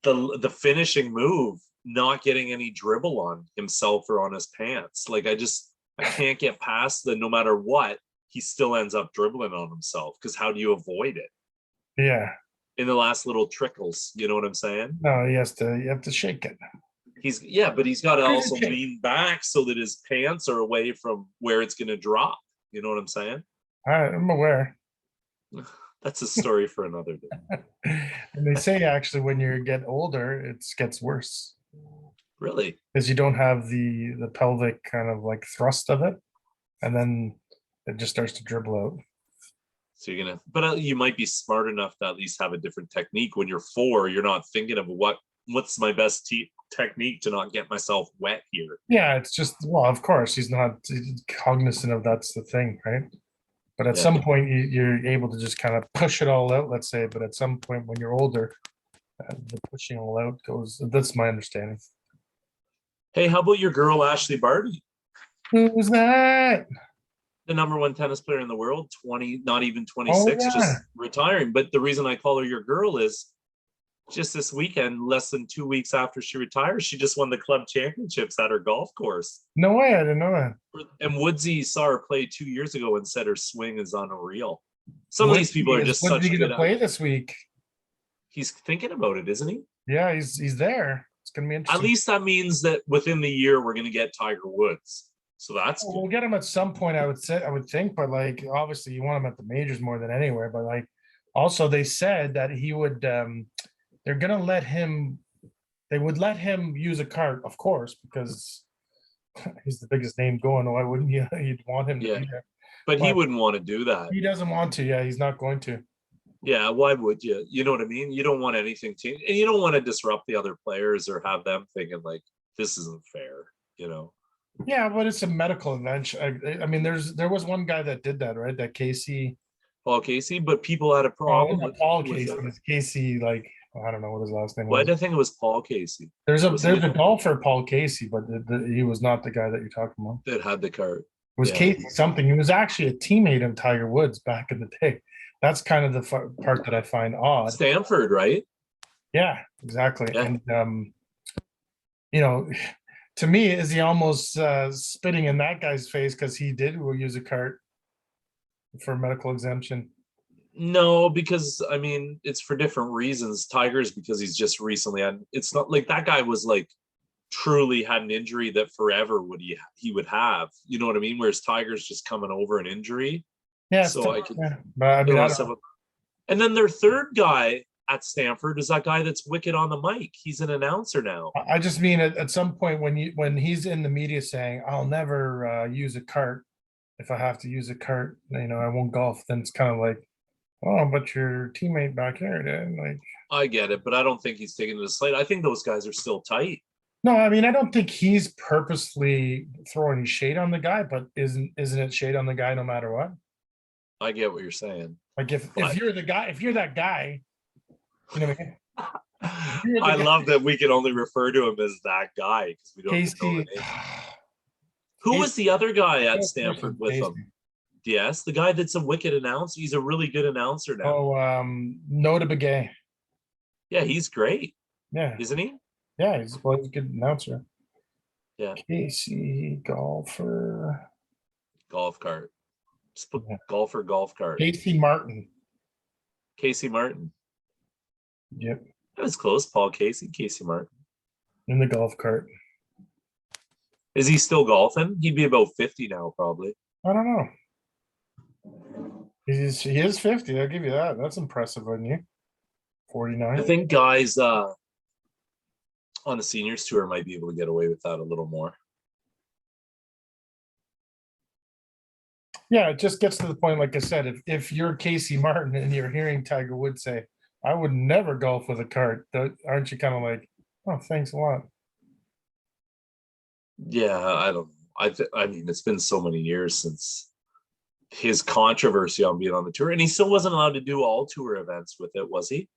The finishing move, not getting any dribble on himself or on his pants. Like I can't get past the no matter what, he still ends up dribbling on himself. Because how do you avoid it? Yeah. In the last little trickles, you know what I'm saying? No, he has to. You have to shake it. But he's got to also lean back so that his pants are away from where it's going to drop. You know what I'm saying? I'm aware. That's a story for another day. And they say actually when you get older, it gets worse Really? because you don't have the pelvic kind of like thrust of it, and then it just starts to dribble out. So you're gonna, but you might be smart enough to at least have a different technique. When you're 4, you're not thinking of what's my best technique to not get myself wet here. Yeah, it's just well, of course, he's not cognizant of that's the thing, right? But at Yeah. some point, you're able to just kind of push it all out, let's say. But at some point, when you're older, the pushing all out goes. That's my understanding. Hey, how about your girl Ashley Barty, Who's that? the #1 tennis player in the world, 20, not even Oh 26, yeah, just retiring. But the reason I call her your girl is just this weekend, less than 2 weeks after she retires, she just won the club championships at her golf course. no way, I didn't know that. And Woodsy saw her play 2 years ago and said her swing is unreal. Some of these people are just When's such he good gonna play this week? He's thinking about it, isn't he? Yeah, he's there. It's gonna be At interesting. least that means that within the year we're going to get Tiger Woods. So that's good. We'll get him at some point. I would think, but like obviously you want him at the majors more than anywhere. But like also they said that he would. They're gonna let him. They would let him use a cart, of course, because he's the biggest name going. Why wouldn't you? You'd want him to Yeah. be there. But he But wouldn't want to do that. he doesn't want to. Yeah, he's not going to. Yeah, why would you? You know what I mean? You don't want anything to, and you don't want to disrupt the other players or have them thinking like this isn't fair, you know. Yeah, but it's a medical event. I mean, there was one guy that did that, right? That Casey. Paul Casey, but people had a Oh, problem not Paul with Casey. that. It's Casey, like I don't know what his last name Why was. did I think it was Paul Casey? There's Was he a golfer, Paul Casey, but he was not the guy that you're talking about. that had the cart? It was Yeah. Casey something. He was actually a teammate of Tiger Woods back in the day. That's kind of the part that I find odd. Stanford, right? Yeah, exactly. Yeah. And you know, to me, is he almost spitting in that guy's face because he did use a cart for medical exemption? No, because I mean it's for different reasons. Tiger's because he's just recently had. It's not like that guy was like truly had an injury that forever he would have. You know what I mean? Whereas Tiger's just coming over an injury, Yeah, it's so tough, I could. yeah. But I mean, I don't know. And then their third guy at Stanford is that guy that's wicked on the mic. He's an announcer now. I just mean at some point when he's in the media saying, "I'll never use a cart if I have to use a cart, I won't golf," then it's kind of like, oh, but your teammate back here did. Like, I get it, but I don't think he's taking it to slight. I think those guys are still tight. no, I mean, I don't think he's purposely throwing shade on the guy, but isn't it shade on the guy no matter what? I get what you're saying. Like if But you're the guy, if you're that guy, you know what I mean? You're the I guy- love that we can only refer to him as that guy because we don't even know the Casey. name. Who was the other guy at Stanford with Casey. him? Yes, the guy that's a wicked announcer. He's a really good announcer now. Oh, Noda Begay. Yeah, he's great, Yeah, isn't he? yeah, he's a good announcer. Yeah, Casey golfer. golf cart. Just put Yeah. golfer golf cart. Casey Martin. Casey Martin. Yep, That was close. Paul Casey, Casey Martin. in the golf cart. Is he still golfing? He'd be about 50 now, probably. I don't know. He is 50. I'll give you that. That's impressive on you. 49. I think guys on the seniors tour might be able to get away with that a little more. Yeah, it just gets to the point, like I said, if you're Casey Martin and you're hearing Tiger Woods say, "I would never golf with a cart," aren't you kind of like, "Oh, thanks a lot"? Yeah, I don't know. I mean, it's been so many years since his controversy on being on the tour, and he still wasn't allowed to do all tour events with it, was he?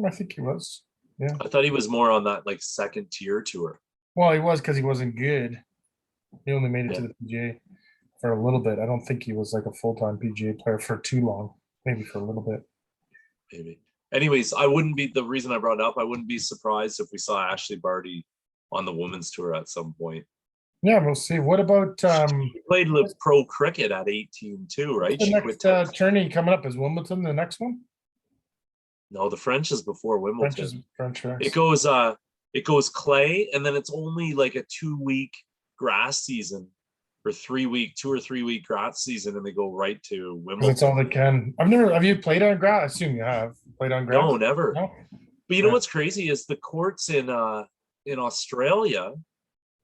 I think he was. Yeah. I thought he was more on that like second tier tour. Well, he was because he wasn't good. He only made it Yeah. to the PGA for a little bit. I don't think he was like a full-time PGA player for too long. Maybe for a little bit. Maybe. Anyways, I wouldn't be the reason I brought it up. I wouldn't be surprised if we saw Ashley Barty on the women's tour at some point. Yeah, we'll see. What about She played pro cricket at 18 too, right? the She next quit tennis. tourney coming up? Is Wimbledon the next one? No, the French is before Wimbledon. French. It goes clay, and then it's only like a 2-week grass season or 2 or 3 week grass season, and they go right to Wimbledon. That's all they can. Have you played on grass? I assume you have played on grass. No, never. No? But you know what's crazy is the courts in Australia,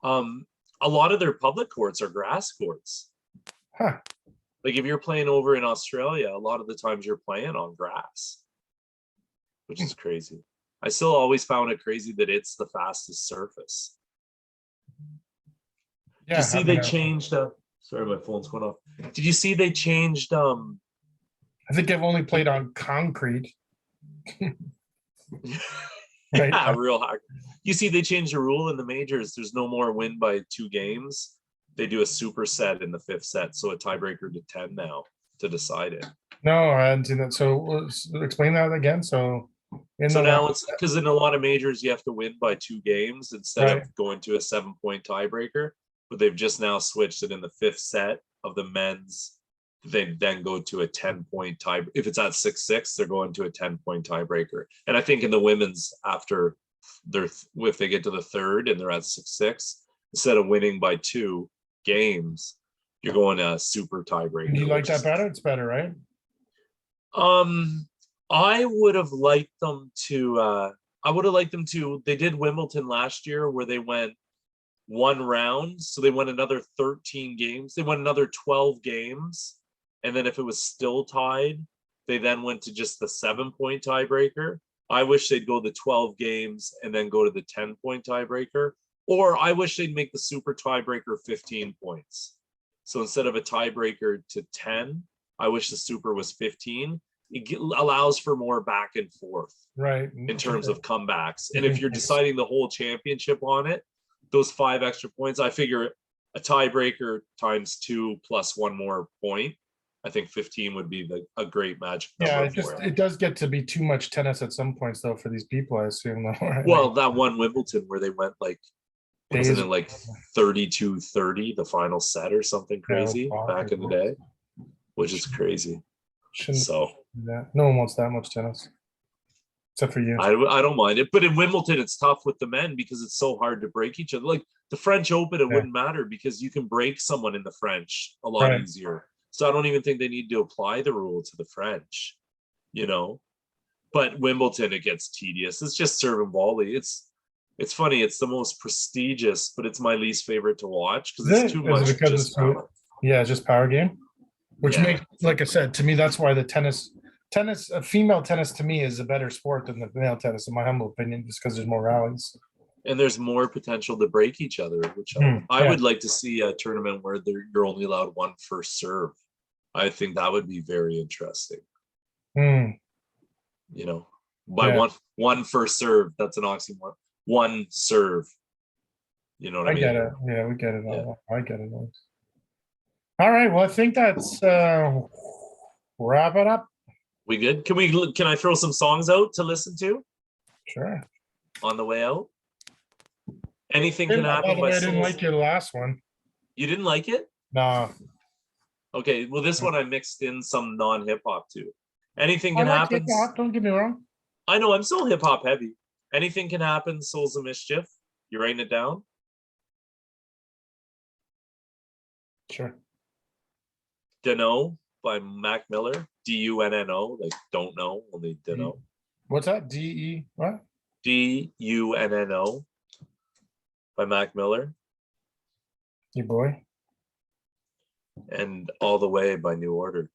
a lot of their public courts are grass courts. Huh. Like if you're playing over in Australia, a lot of the times you're playing on grass, which is crazy. I still always found it crazy that it's the fastest surface. Yeah, Did you see they changed? Sorry, my phone's going off. Did you see they changed? I think I've only played on concrete. Right? Yeah, real hack. You see, they changed the rule in the majors. There's no more win by 2 games. They do a superset in the 5th set, so a tiebreaker to 10 now to decide it. No, I hadn't seen that. So explain that again. So Now it's because in a lot of majors you have to win by 2 games instead Right. of going to a 7-point tiebreaker. But they've just now switched it in the 5th set of the men's. They then go to a 10-point tie. If it's at 6-6, they're going to a 10-point tiebreaker. And I think in the women's, after if they get to the 3rd and they're at 6-6, instead of winning by 2 games, you're going a super tiebreaker. Do you like that better? It's better, right? I would have liked them to. They did Wimbledon last year where they went 1 round, so they won another 13 games. They won another 12 games, and then if it was still tied, they then went to just the 7-point tiebreaker. I wish they'd go the 12 games and then go to the 10-point tiebreaker, or I wish they'd make the super tiebreaker 15 points. So instead of a tiebreaker to 10, I wish the super was 15. It allows for more back and forth, right? In terms of comebacks. And if you're deciding the whole championship on it, those 5 extra points, I figure a tiebreaker times 2 plus 1 more point. I think 15 would be a great magic number. Yeah, it does get to be too much tennis at some points though for these people, I assume. Right? Well, that one Wimbledon where they went like, wasn't it like 32-30 the final set or something crazy back in the day, which is crazy. So Yeah, no one wants that much tennis, except for you. I don't mind it, but in Wimbledon it's tough with the men because it's so hard to break each other. Like the French Open, it Yeah. wouldn't matter because you can break someone in the French a lot Right. easier. So I don't even think they need to apply the rule to the French, you know. But Wimbledon, it gets tedious. It's just serve and volley. It's funny. It's the most prestigious, but it's my least favorite to watch because Is it's it? too Is it much because just it's power. yeah, it's just power game, which Yeah, makes, like I said, to me, that's why the female tennis to me is a better sport than the male tennis, in my humble opinion, just because there's more rallies. and there's more potential to break each other, which I Yeah. would like to see a tournament where you're only allowed one first serve. I think that would be very interesting. Hmm. You know, by Yeah, one first serve, that's an oxymoron. One serve. You know what I I get mean? it. Yeah, we get it Yeah. all. I get it all. All right. Well, I think that's wrap it up. We good? Can I throw some songs out to listen to Sure. on the way out? Anything Can By Happen the by way, I didn't Souls. like your last one. You didn't like it? No. Okay, well, this one I mixed in some non-hip hop too. Anything I Can like hip Happen. hop. Don't get me wrong. I know I'm so hip hop heavy. Anything Can Happen, Souls of Mischief. You writing it down? Sure. Dunno by Mac Miller. Dunno, like don't know, only Dunno. What's that? DE what? Dunno by Mac Miller. Your boy. And All the Way by New Order.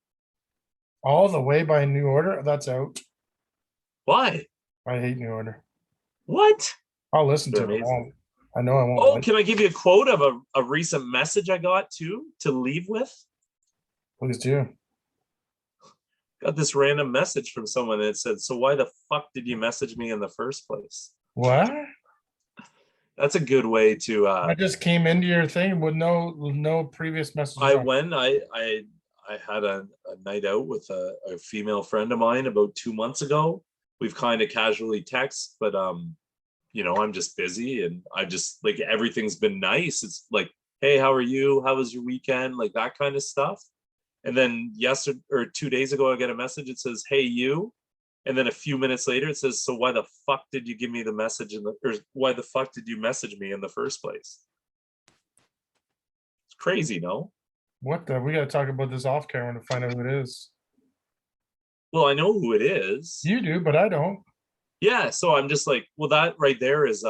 All the way by New Order. That's out. Why? I hate New Order. What? I'll listen They're to it. amazing. I know I won't. Oh, Like. can I give you a quote of a recent message I got too to leave with? Please do. Got this random message from someone that said, "So why the fuck did you message me in the first place?" What? That's a good way to I just came into your thing with no previous messages. I had a night out with a female friend of mine about 2 months ago. We've kind of casually text, but you know, I'm just busy and I just like everything's been nice. It's like, hey, how are you? How was your weekend? Like that kind of stuff. And then yesterday or 2 days ago, I get a message. It says, "Hey, you." And then a few minutes later, it says, "So why the fuck did you give me the message or why the fuck did you message me in the first place?" It's crazy, no? What the? We got to talk about this off camera to find out who it is. Well, I know who it is. You do, but I don't. Yeah, so I'm just like, well, that right there is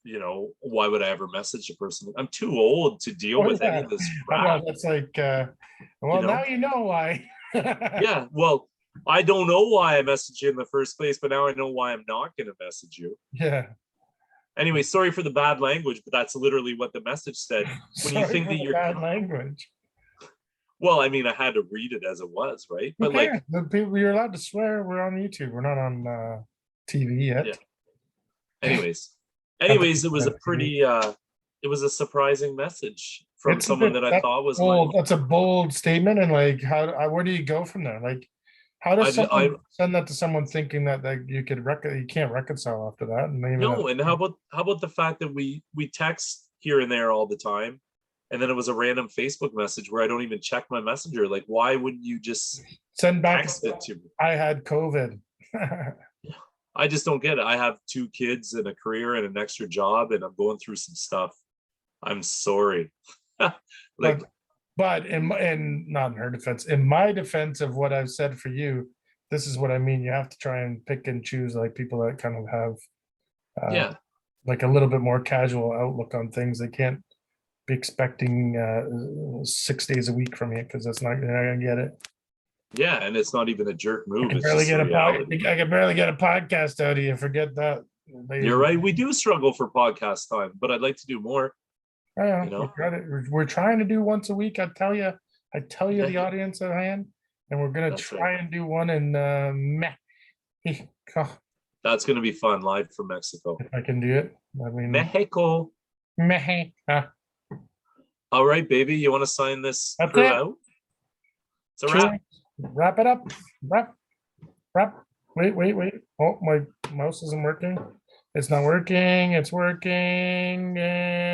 you know, why would I ever message a person? I'm too old to deal with any of this I know crap. that's like well, You know? now you know why. Yeah, well, I don't know why I messaged you in the first place, but now I know why I'm not going to message you. Yeah. Anyway, sorry for the bad language, but that's literally what the message said. When you Sorry think for that the you're bad language. well, I mean, I had to read it as it was, right? But Okay, like, the people you're allowed to swear. We're on YouTube. We're not on TV yet. yeah. Anyways, it was a pretty it was a surprising message from It's a someone bit that I thought was bold. like, That's a bold statement, and like, where do you go from there? Like, how does someone send that to someone thinking that you you can't reconcile after that? And maybe no, and how about the fact that we text here and there all the time, and then it was a random Facebook message where I don't even check my messenger. Like, why wouldn't you just send back text it to me? I had COVID. I just don't get it. I have 2 kids and a career and an extra job, and I'm going through some stuff. I'm sorry. Like, but in not in her defense, in my defense of what I've said for you, this is what I mean. You have to try and pick and choose like people that kind of have yeah, like a little bit more casual outlook on things. They can't be expecting 6 days a week from you because that's not you're not gonna get it. yeah, and it's not even a jerk move. It's Barely just get a a reality. I can barely get a podcast out of you. Forget that. You're right. We do struggle for podcast time, but I'd like to do more. Yeah, You know, we're trying to do once a week. I tell you, the audience at hand, and we're gonna That's try right. and do one in Mexico. That's going to be fun live from Mexico. If I can do it. I mean, Mexico. Mexico. All right, baby. You want to sign this That's crew it. out? It's a wrap. Wrap it up. Wrap. Wait. Oh, my mouse isn't working. It's not working. It's working.